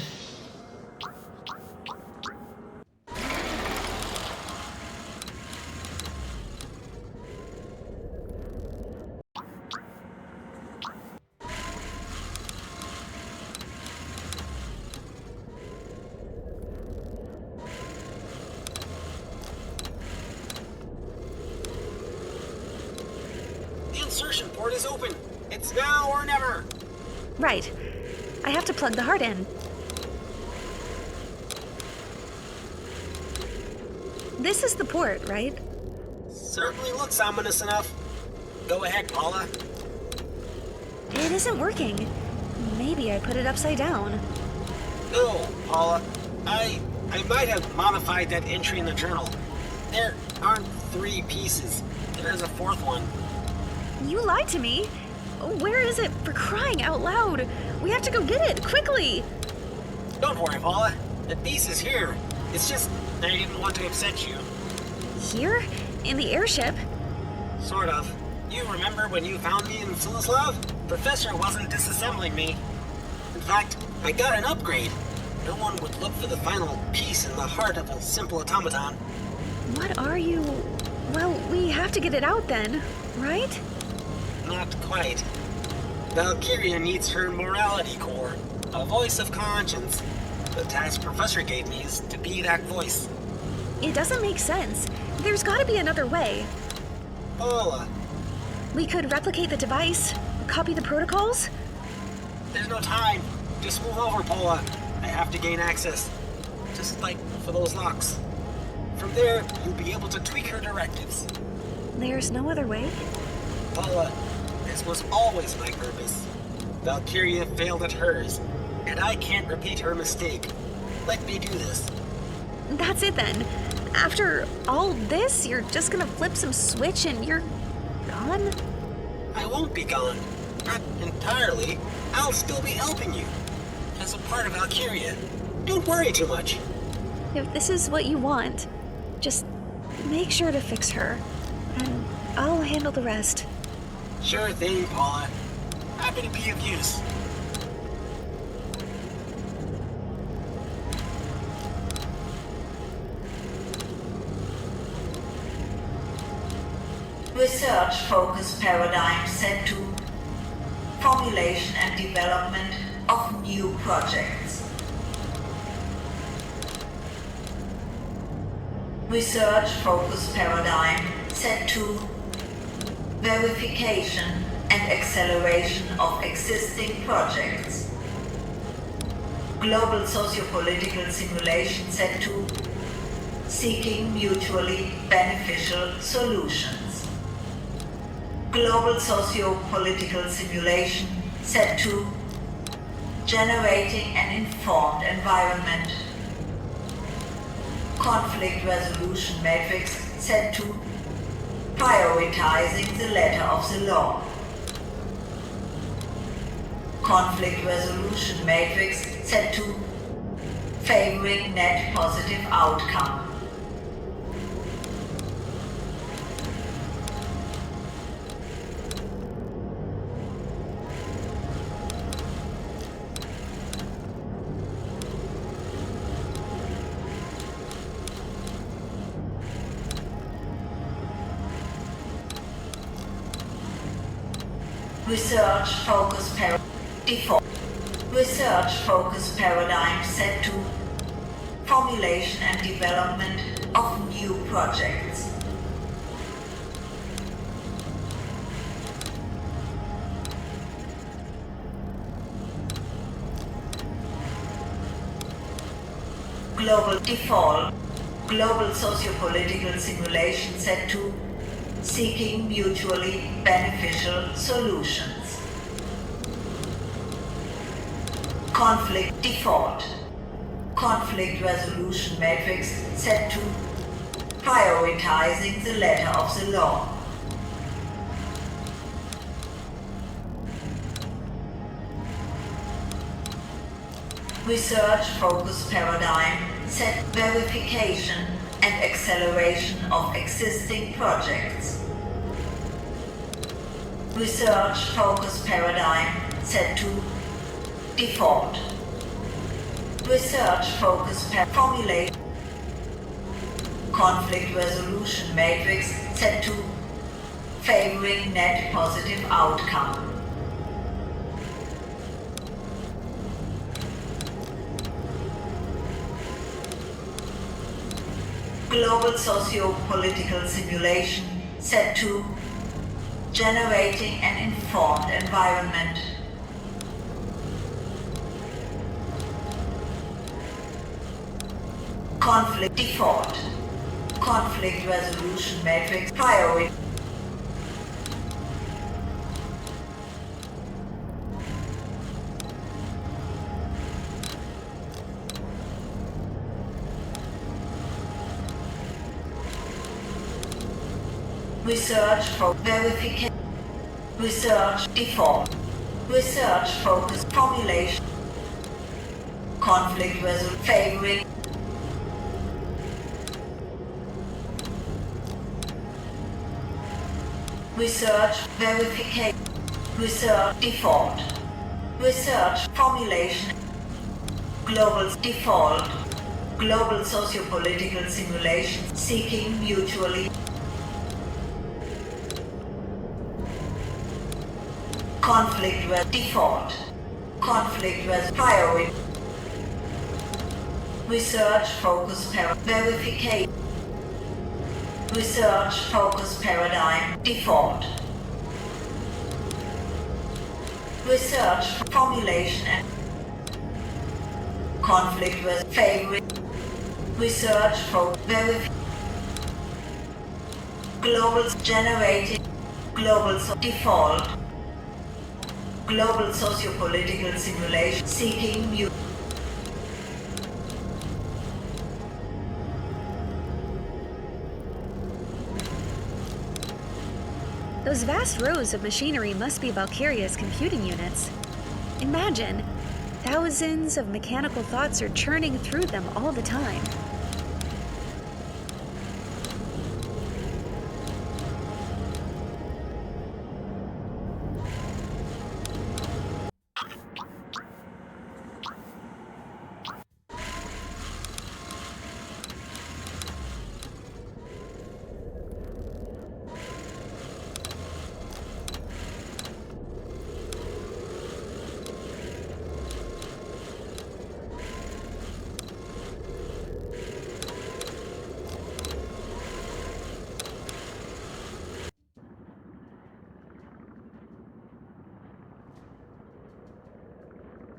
The insertion port is open. It's now or never. Right. I have to plug the heart in. This is the port, right? Certainly looks ominous enough. Go ahead, Paula. It isn't working. Maybe I put it upside down. No, Paula. I might have modified that entry in the journal. There aren't 3 pieces. There's a 4th one. You lied to me. Where is it? For crying out loud. We have to go get it, quickly. Don't worry, Paula. The piece is here. It's just I didn't want to upset you. Here? In the airship? Sort of. You remember when you found me in Sulislav? Professor wasn't disassembling me. In fact, I got an upgrade. No one would look for the final piece in the heart of a simple automaton. What are you... Well, we have to get it out then, right? Not quite. Valkiria needs her morality core, a voice of conscience. The task Professor gave me is to be that voice. It doesn't make sense. There's gotta be another way. Paula. We could replicate the device, copy the protocols. There's no time. Just move over, Pola. I have to gain access. Just like for those locks. From there, you'll be able to tweak her directives. There's no other way? Paula, this was always my purpose. Valkiria failed at hers, and I can't repeat her mistake. Let me do this. That's it then. After all this, you're just gonna flip some switch and you're gone? I won't be gone. Not entirely. I'll still be helping you. As a part of Valkiria. Don't worry too much. If this is what you want, just make sure to fix her, and I'll handle the rest. Sure thing, Paula. Happy to be of use. Research focus paradigm set to formulation and development of new projects. Research focus paradigm set to verification and acceleration of existing projects. Global sociopolitical simulation set to seeking mutually beneficial solutions. Global socio-political simulation set to generating an informed environment. Conflict resolution matrix set to prioritizing the letter of the law. Conflict resolution matrix set to favoring net positive outcome. Research focus default. Research focus paradigm set to formulation and development of new projects. Global default. Global sociopolitical simulation set to seeking mutually beneficial solutions. Conflict default. Conflict resolution matrix set to prioritizing the letter of the law. Research focus paradigm set verification and acceleration of existing projects. Research focus paradigm set to default. Research focus formulate. Conflict resolution matrix set to favoring net positive outcome. Global socio-political simulation set to generating an informed environment. Conflict default. Conflict resolution matrix priority. Research for verification. Research default. Research focus formulation. Conflict resolution favoring. Research verification. Research default. Research formulation. Global default. Global sociopolitical simulation seeking mutually. Conflict res default. Conflict res priority. Research focus verification. Research focus paradigm default. Research formulation and conflict res favoring. Research for verification. Global generating. Global default. Global sociopolitical simulation seeking new. Those vast rows of machinery must be Valkiria's computing units. Imagine, thousands of mechanical thoughts are churning through them all the time.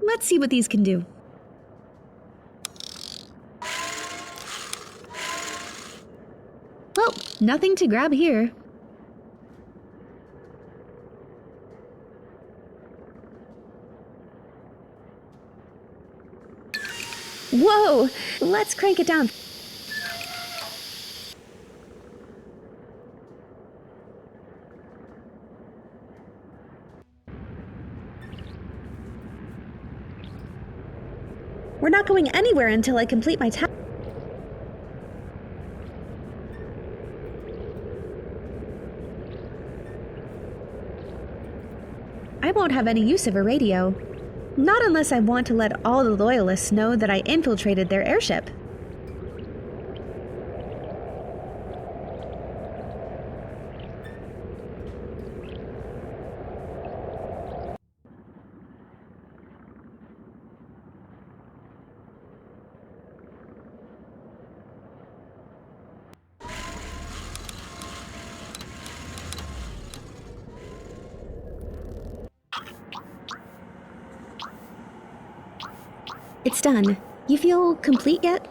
Let's see what these can do. Well, nothing to grab here. Whoa! Let's crank it down. We're not going anywhere until I complete my task. I won't have any use of a radio. Not unless I want to let all the loyalists know that I infiltrated their airship. It's done. You feel complete yet?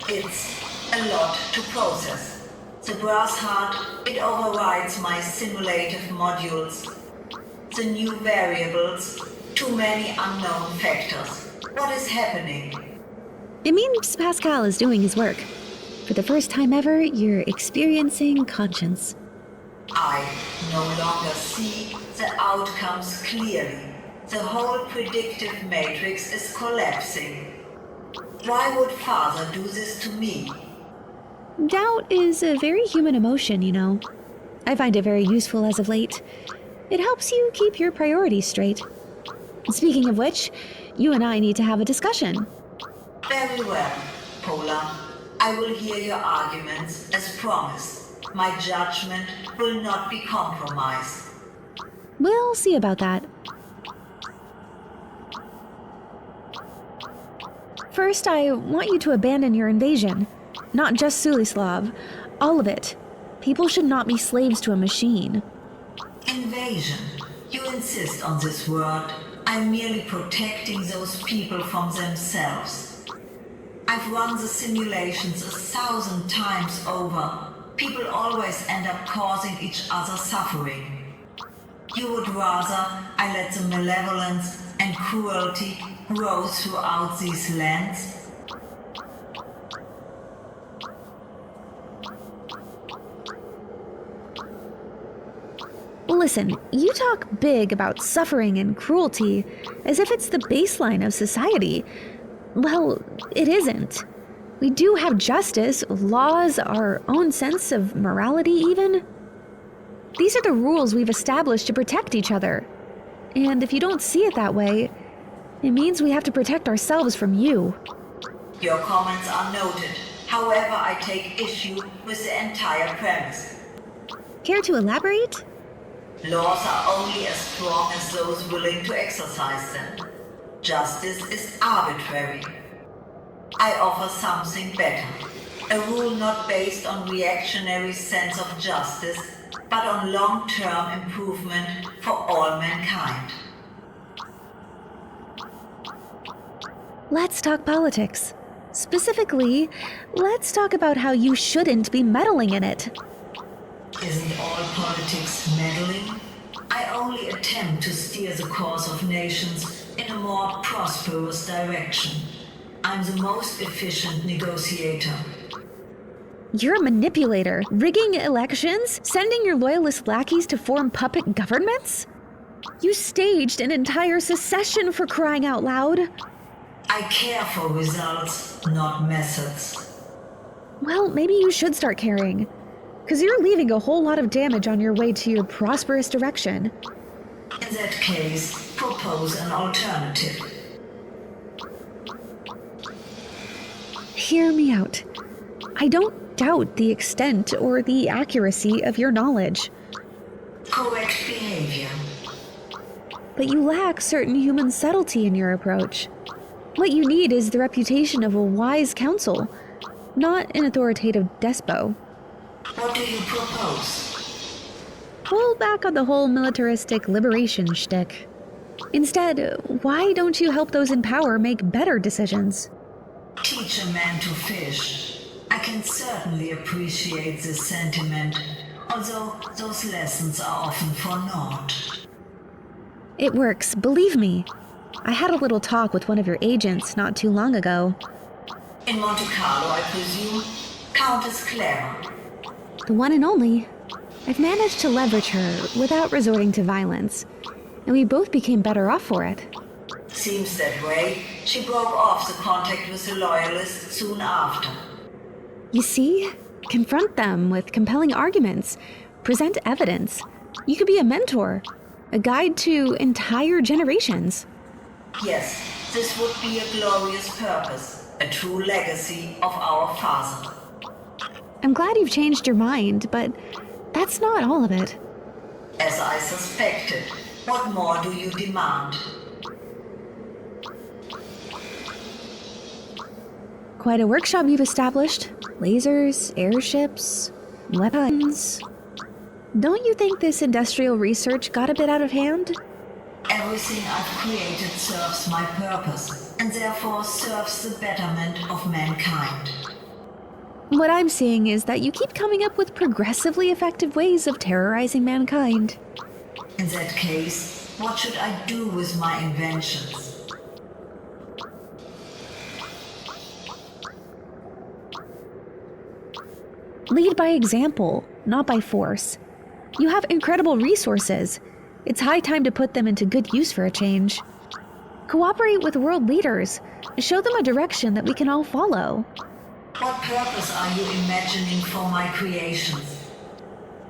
It's a lot to process. The Brassheart, it overrides my simulative modules. The new variables, too many unknown factors. What is happening? It means Pascal is doing his work. For the first time ever, you're experiencing conscience. I no longer see the outcomes clearly. The whole predictive matrix is collapsing. Why would Father do this to me? Doubt is a very human emotion, you know. I find it very useful as of late. It helps you keep your priorities straight. Speaking of which, you and I need to have a discussion. Very well, Pola. I will hear your arguments as promised. My judgment will not be compromised. We'll see about that. First, I want you to abandon your invasion. Not just Sulislav. All of it. People should not be slaves to a machine. Invasion. You insist on this word. I'm merely protecting those people from themselves. I've run the simulations 1,000 times over. People always end up causing each other suffering. You would rather I let the malevolence and cruelty grow throughout these lands? Listen, you talk big about suffering and cruelty as if it's the baseline of society. Well, it isn't. We do have justice, laws, our own sense of morality even. These are the rules we've established to protect each other. And if you don't see it that way, it means we have to protect ourselves from you. Your comments are noted. However, I take issue with the entire premise. Care to elaborate? Laws are only as strong as those willing to exercise them. Justice is arbitrary. I offer something better. A rule not based on reactionary sense of justice, but on long-term improvement for all mankind. Let's talk politics. Specifically, let's talk about how you shouldn't be meddling in it. Isn't all politics meddling? I only attempt to steer the course of nations in a more prosperous direction. I'm the most efficient negotiator. You're a manipulator, rigging elections, sending your loyalist lackeys to form puppet governments? You staged an entire secession for crying out loud. I care for results, not methods. Well, maybe you should start caring. Because you're leaving a whole lot of damage on your way to your prosperous direction. In that case, propose an alternative. Hear me out. I don't doubt the extent or the accuracy of your knowledge. Correct behavior. But you lack certain human subtlety in your approach. What you need is the reputation of a wise counsel, not an authoritative despot. What do you propose? Pull back on the whole militaristic liberation shtick. Instead, why don't you help those in power make better decisions? Teach a man to fish. I can certainly appreciate this sentiment, although those lessons are often for naught. It works, believe me. I had a little talk with one of your agents not too long ago. In Monte Carlo, I presume? Countess Clara. The one and only. I've managed to leverage her without resorting to violence, and we both became better off for it. Seems that way. She broke off the contact with the loyalists soon after. You see? Confront them with compelling arguments. Present evidence. You could be a mentor, a guide to entire generations. Yes, this would be a glorious purpose, a true legacy of our father. I'm glad you've changed your mind, but that's not all of it. As I suspected. What more do you demand? Quite a workshop you've established. Lasers, airships, weapons. Don't you think this industrial research got a bit out of hand? Everything I've created serves my purpose, and therefore serves the betterment of mankind. What I'm seeing is that you keep coming up with progressively effective ways of terrorizing mankind. In that case, what should I do with my inventions? Lead by example, not by force. You have incredible resources. It's high time to put them into good use for a change. Cooperate with world leaders. Show them a direction that we can all follow. What purpose are you imagining for my creations?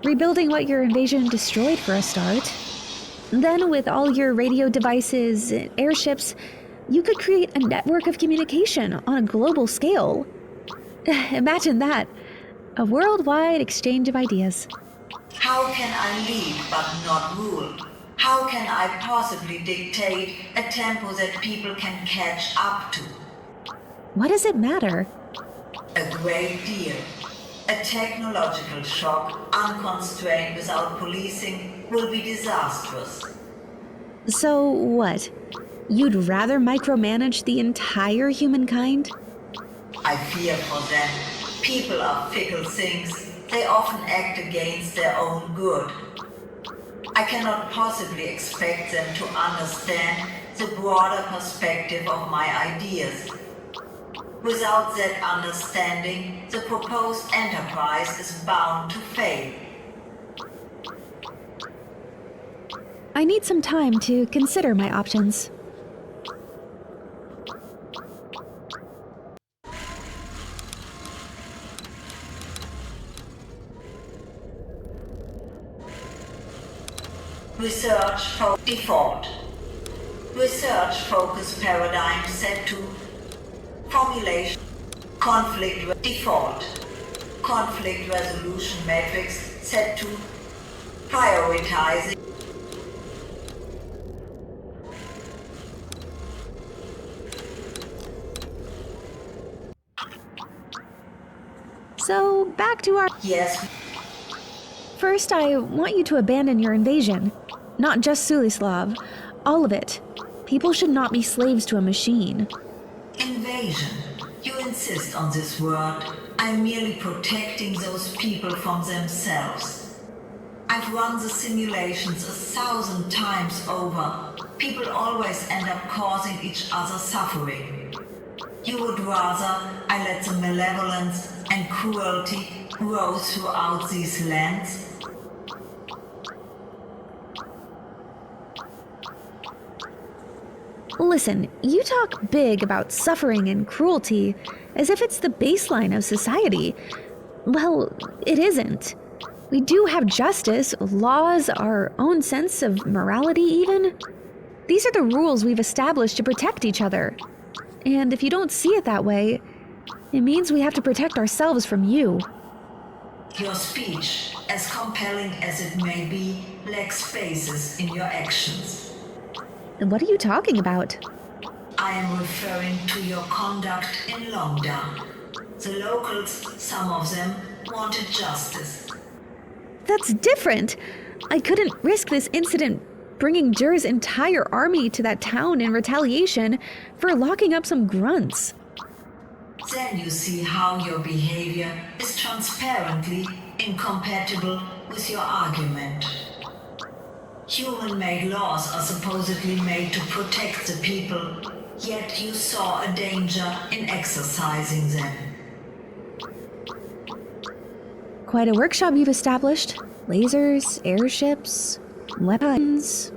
Rebuilding what your invasion destroyed for a start. Then, with all your radio devices, airships, you could create a network of communication on a global scale. Imagine that. A worldwide exchange of ideas. How can I lead but not rule? How can I possibly dictate a tempo that people can catch up to? What does it matter? A great deal. A technological shock, unconstrained without policing, will be disastrous. So what? You'd rather micromanage the entire humankind? I fear for them. People are fickle things. They often act against their own good. I cannot possibly expect them to understand the broader perspective of my ideas. Without that understanding, the proposed enterprise is bound to fail. I need some time to consider my options. Research for default. Research focus paradigm set to formulation. Conflict default. Conflict resolution matrix set to prioritizing. So, back to our... Yes. First, I want you to abandon your invasion. Not just Sulislav. All of it. People should not be slaves to a machine. Invasion. You insist on this word. I'm merely protecting those people from themselves. I've run the simulations 1,000 times over. People always end up causing each other suffering. You would rather I let the malevolence and cruelty grow throughout these lands? Listen, you talk big about suffering and cruelty as if it's the baseline of society. Well, it isn't. We do have justice, laws, our own sense of morality even. These are the rules we've established to protect each other. And if you don't see it that way, it means we have to protect ourselves from you. Your speech, as compelling as it may be, lacks basis in your actions. What are you talking about? I am referring to your conduct in Longdown. The locals, some of them, wanted justice. That's different. I couldn't risk this incident bringing Jur's entire army to that town in retaliation for locking up some grunts. Then you see how your behavior is transparently incompatible with your argument. Human-made laws are supposedly made to protect the people, yet you saw a danger in exercising them. Quite a workshop you've established. Lasers, airships, weapons.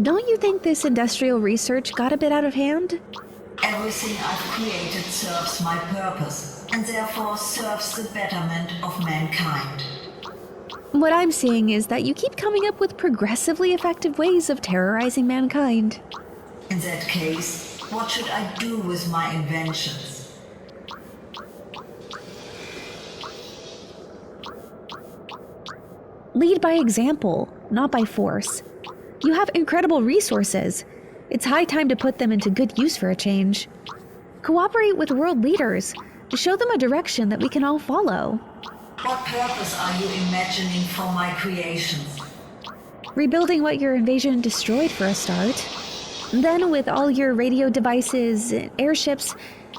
Don't you think this industrial research got a bit out of hand? Everything I've created serves my purpose, and therefore serves the betterment of mankind. What I'm seeing is that you keep coming up with progressively effective ways of terrorizing mankind. In that case, what should I do with my inventions? Lead by example, not by force. You have incredible resources. It's high time to put them into good use for a change. Cooperate with world leaders to show them a direction that we can all follow. What purpose are you imagining for my creations? Rebuilding what your invasion destroyed for a start. Then, with all your radio devices, airships,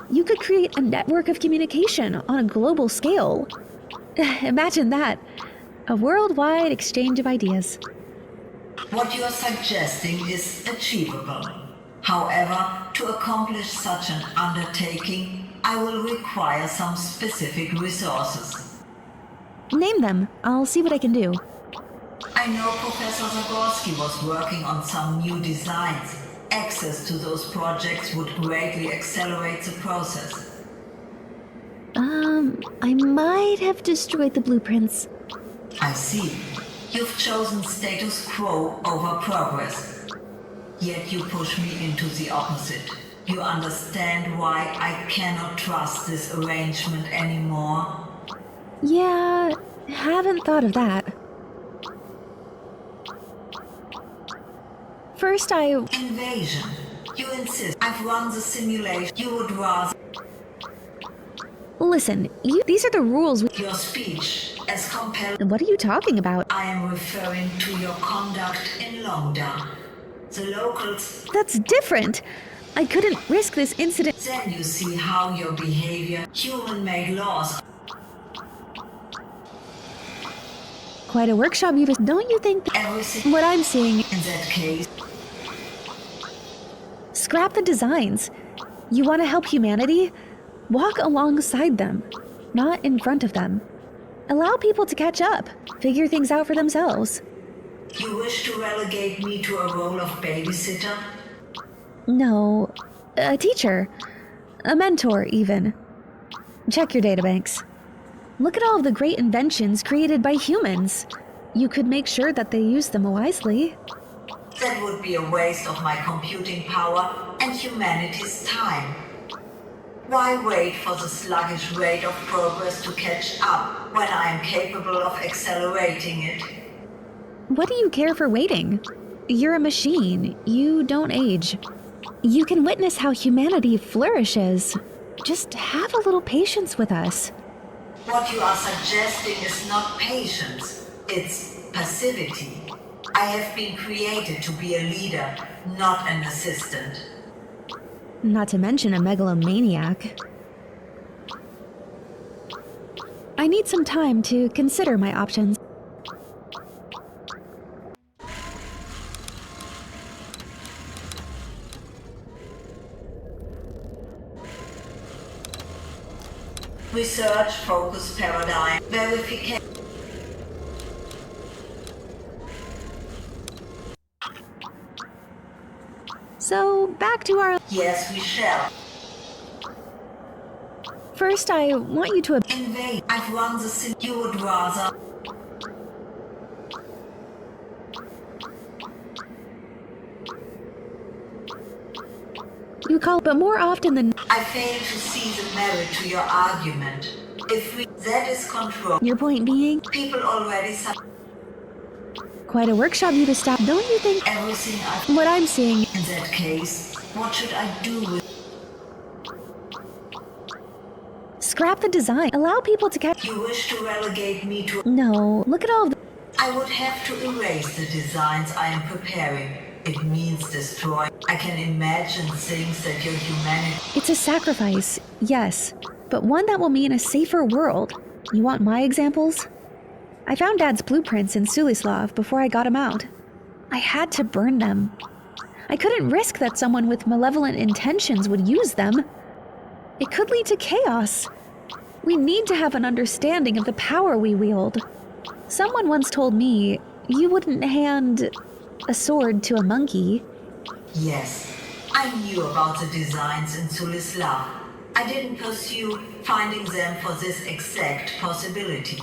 you could create a network of communication on a global scale. Imagine that. A worldwide exchange of ideas. What you are suggesting is achievable. However, to accomplish such an undertaking, I will require some specific resources. Name them. I'll see what I can do. I I know Professor Zagórska was working on some new designs. Access to those projects would greatly accelerate the process. I might have destroyed the blueprints. I see. You've chosen status quo over progress. Yet you push me into the opposite. You understand why I cannot trust this arrangement anymore? Yeah, haven't thought of that. First Invasion. You insist. I've run the simulation. You would rather... Listen, these are the rules. Your speech, as compelled... What are you talking about? I am referring to your conduct in Longda. The locals... That's different. I couldn't risk this incident. Then you see how your behavior, human-made laws... Quite a workshop you just... Don't you think everything... What I'm seeing... In that case... Scrap the designs. You want to help humanity? Walk alongside them, not in front of them. Allow people to catch up, figure things out for themselves. You wish to relegate me to a role of babysitter? No, a teacher. A mentor, even. Check your databanks. Look at all of the great inventions created by humans. You could make sure that they use them wisely. That would be a waste of my computing power and humanity's time. Why wait for the sluggish rate of progress to catch up when I am capable of accelerating it? What do you care for waiting? You're a machine. You don't age. You can witness how humanity flourishes. Just have a little patience with us. What you are suggesting is not patience, it's passivity. I have been created to be a leader, not an assistant. Not to mention a megalomaniac. I need some time to consider my options. Research, focus, paradigm, verification. So, back to our... Yes, we shall. First, I want you to... Invade. I've run the sim... You would rather... You call... But more often than... I fail to see the merit to your argument. If we... That is control. Your point being? People already... Quite a workshop you to stop, don't you think? Everything I... What I'm seeing... In that case, what should I do with... Scrap the design. Allow people to catch... You wish to relegate me to... No, look at all of the... I would have to erase the designs I am preparing. It means destroy. I can imagine things that your humanity... It's a sacrifice, yes, but one that will mean a safer world. You want my examples? I found Dad's blueprints in Sulislav before I got him out. I had to burn them. I couldn't risk that someone with malevolent intentions would use them. It could lead to chaos. We need to have an understanding of the power we wield. Someone once told me you wouldn't hand a sword to a monkey. Yes, I knew about the designs in Sulislav. I didn't pursue finding them for this exact possibility.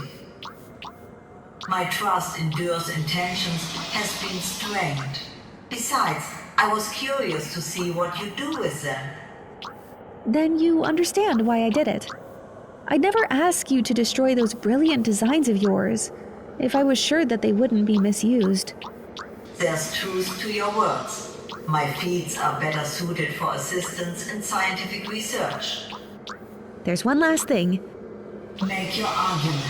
My trust in Dur's intentions has been strained. Besides, I was curious to see what you do with them. Then you understand why I did it. I'd never ask you to destroy those brilliant designs of yours if I was sure that they wouldn't be misused. There's truth to your words. My feats are better suited for assistance in scientific research. There's one last thing. Make your argument.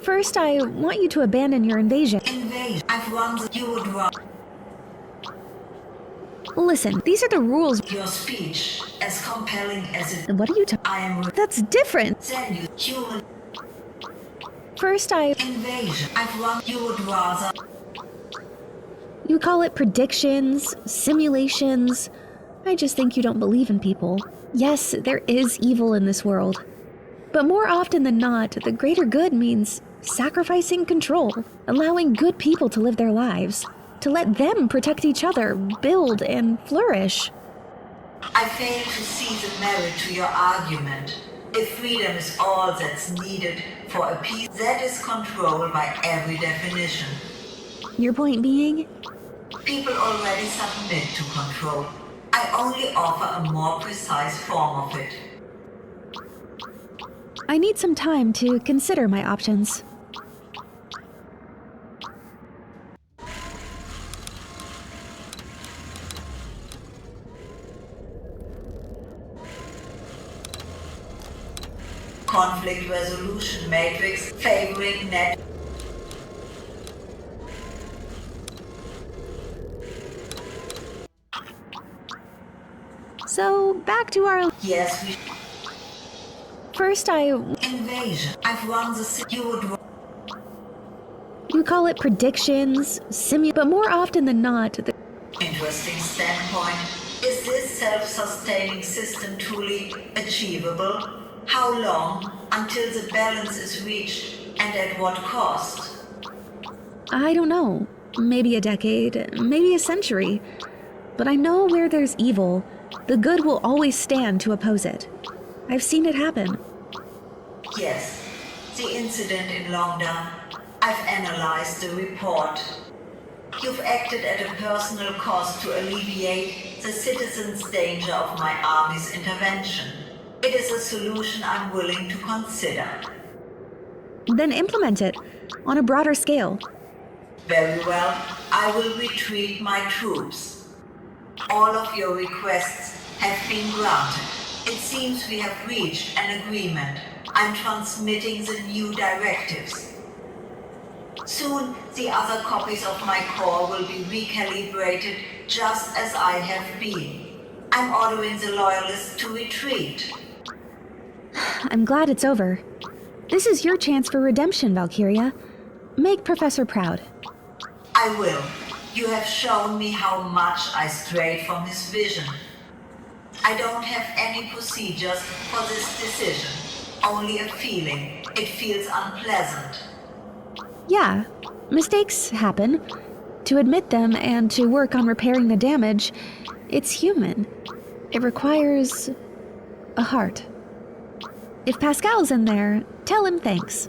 First, I want you to abandon your invasion. Invasion. I've run the... You would run... Listen, these are the rules. Your speech, as compelling as it... What are you talking... I am... That's different. Then you... Human... First, I... Invasion. I've run... You would rather... You call it predictions, simulations. I just think you don't believe in people. Yes, there is evil in this world. But more often than not, the greater good means sacrificing control, allowing good people to live their lives, to let them protect each other, build, and flourish. I fail to see the merit to your argument. If freedom is all that's needed for a peace, that is control by every definition. Your point being? People already submit to control. I only offer a more precise form of it. I need some time to consider my options. Conflict resolution matrix favoring net. So, back to our... Yes, we... First, Invasion. I've run the... You would... You call it predictions, but more often than not... Interesting standpoint. Is this self-sustaining system truly achievable? How long until the balance is reached, and at what cost? I don't know. Maybe a decade, maybe a century. But I know where there's evil, the good will always stand to oppose it. I've seen it happen. Yes, the incident in Longdown. I've analyzed the report. You've acted at a personal cost to alleviate the citizens' danger of my army's intervention. It is a solution I'm willing to consider. Then implement it, on a broader scale. Very well, I will retreat my troops. All of your requests have been granted. It seems we have reached an agreement. I'm transmitting the new directives. Soon, the other copies of my core will be recalibrated just as I have been. I'm ordering the loyalists to retreat. I'm glad it's over. This is your chance for redemption, Valkiria. Make Professor proud. I will. You have shown me how much I strayed from his vision. I don't have any procedures for this decision. Only a feeling. It feels unpleasant. Yeah, mistakes happen. To admit them and to work on repairing the damage, it's human. It requires a heart. If Pascal's in there, tell him thanks.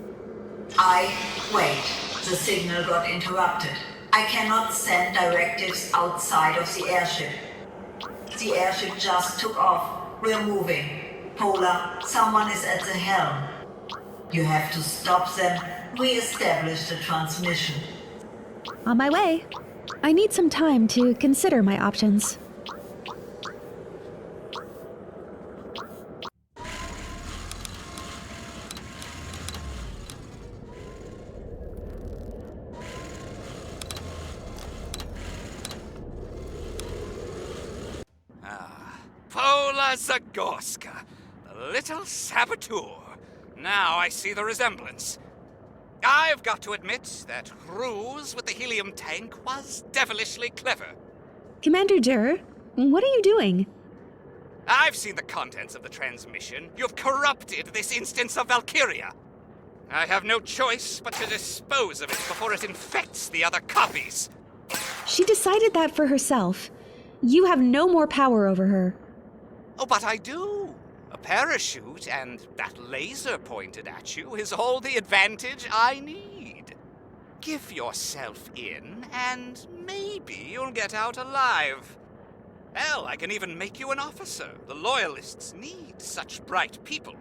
Wait. The signal got interrupted. I cannot send directives outside of the airship. The airship just took off. We're moving. Pola, someone is at the helm. You have to stop them. Re-establish the transmission. On my way. I need some time to consider my options. Pola Zagórska, the little saboteur. Now I see the resemblance. I've got to admit that ruse with the helium tank was devilishly clever. Commander Jur, what are you doing? I've seen the contents of the transmission. You've corrupted this instance of Valkiria. I have no choice but to dispose of it before it infects the other copies. She decided that for herself. You have no more power over her. Oh, but I do. A parachute and that laser pointed at you is all the advantage I need. Give yourself in, and maybe you'll get out alive. Hell, I can even make you an officer. The Loyalists need such bright people.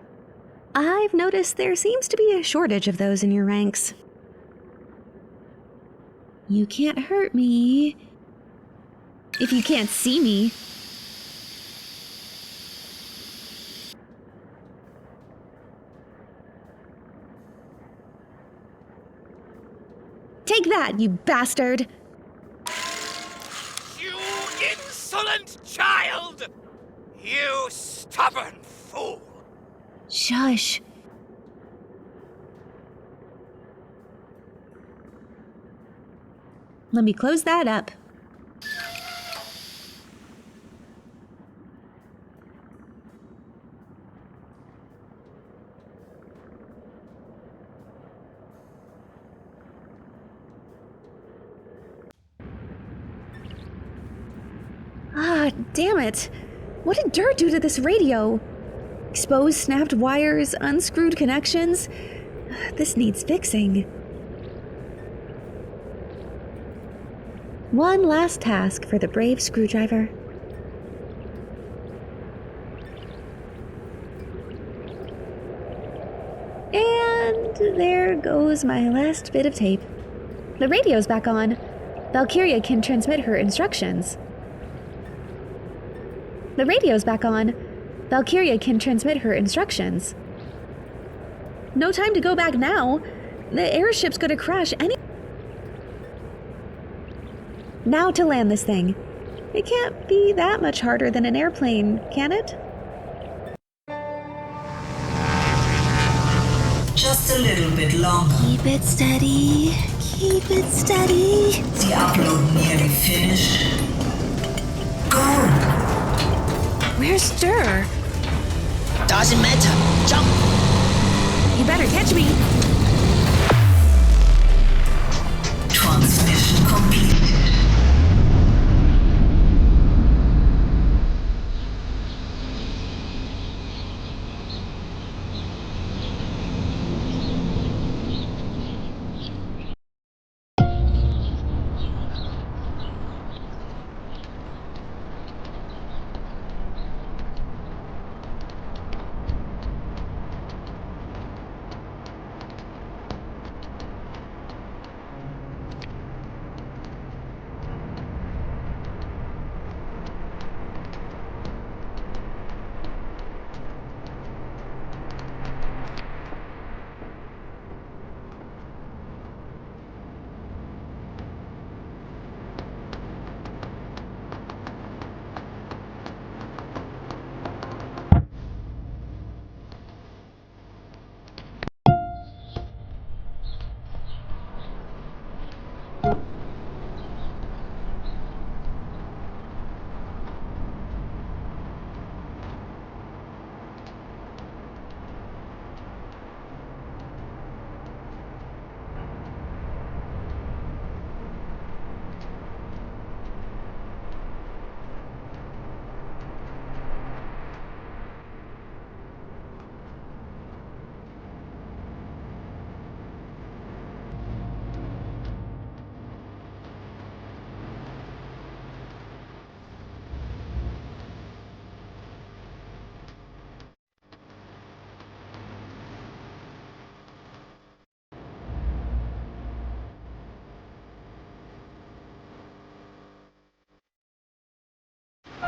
I've noticed there seems to be a shortage of those in your ranks. You can't hurt me. If you can't see me. Take that, you bastard! You insolent child! You stubborn fool! Shush. Let me close that up. Ah, damn it. What did Dur do to this radio? Exposed snapped wires, unscrewed connections. This needs fixing. One last task for the brave screwdriver. And there goes my last bit of tape. The radio's back on. Valkiria can transmit her instructions. The radio's back on. Valkiria can transmit her instructions. No time to go back now. The airship's gonna crash any... Now to land this thing. It can't be that much harder than an airplane, can it? Just a little bit longer. Keep it steady. Keep it steady. The upload nearly finished. Go! Where's Dur? Doesn't matter. Jump! You better catch me. Transmission complete.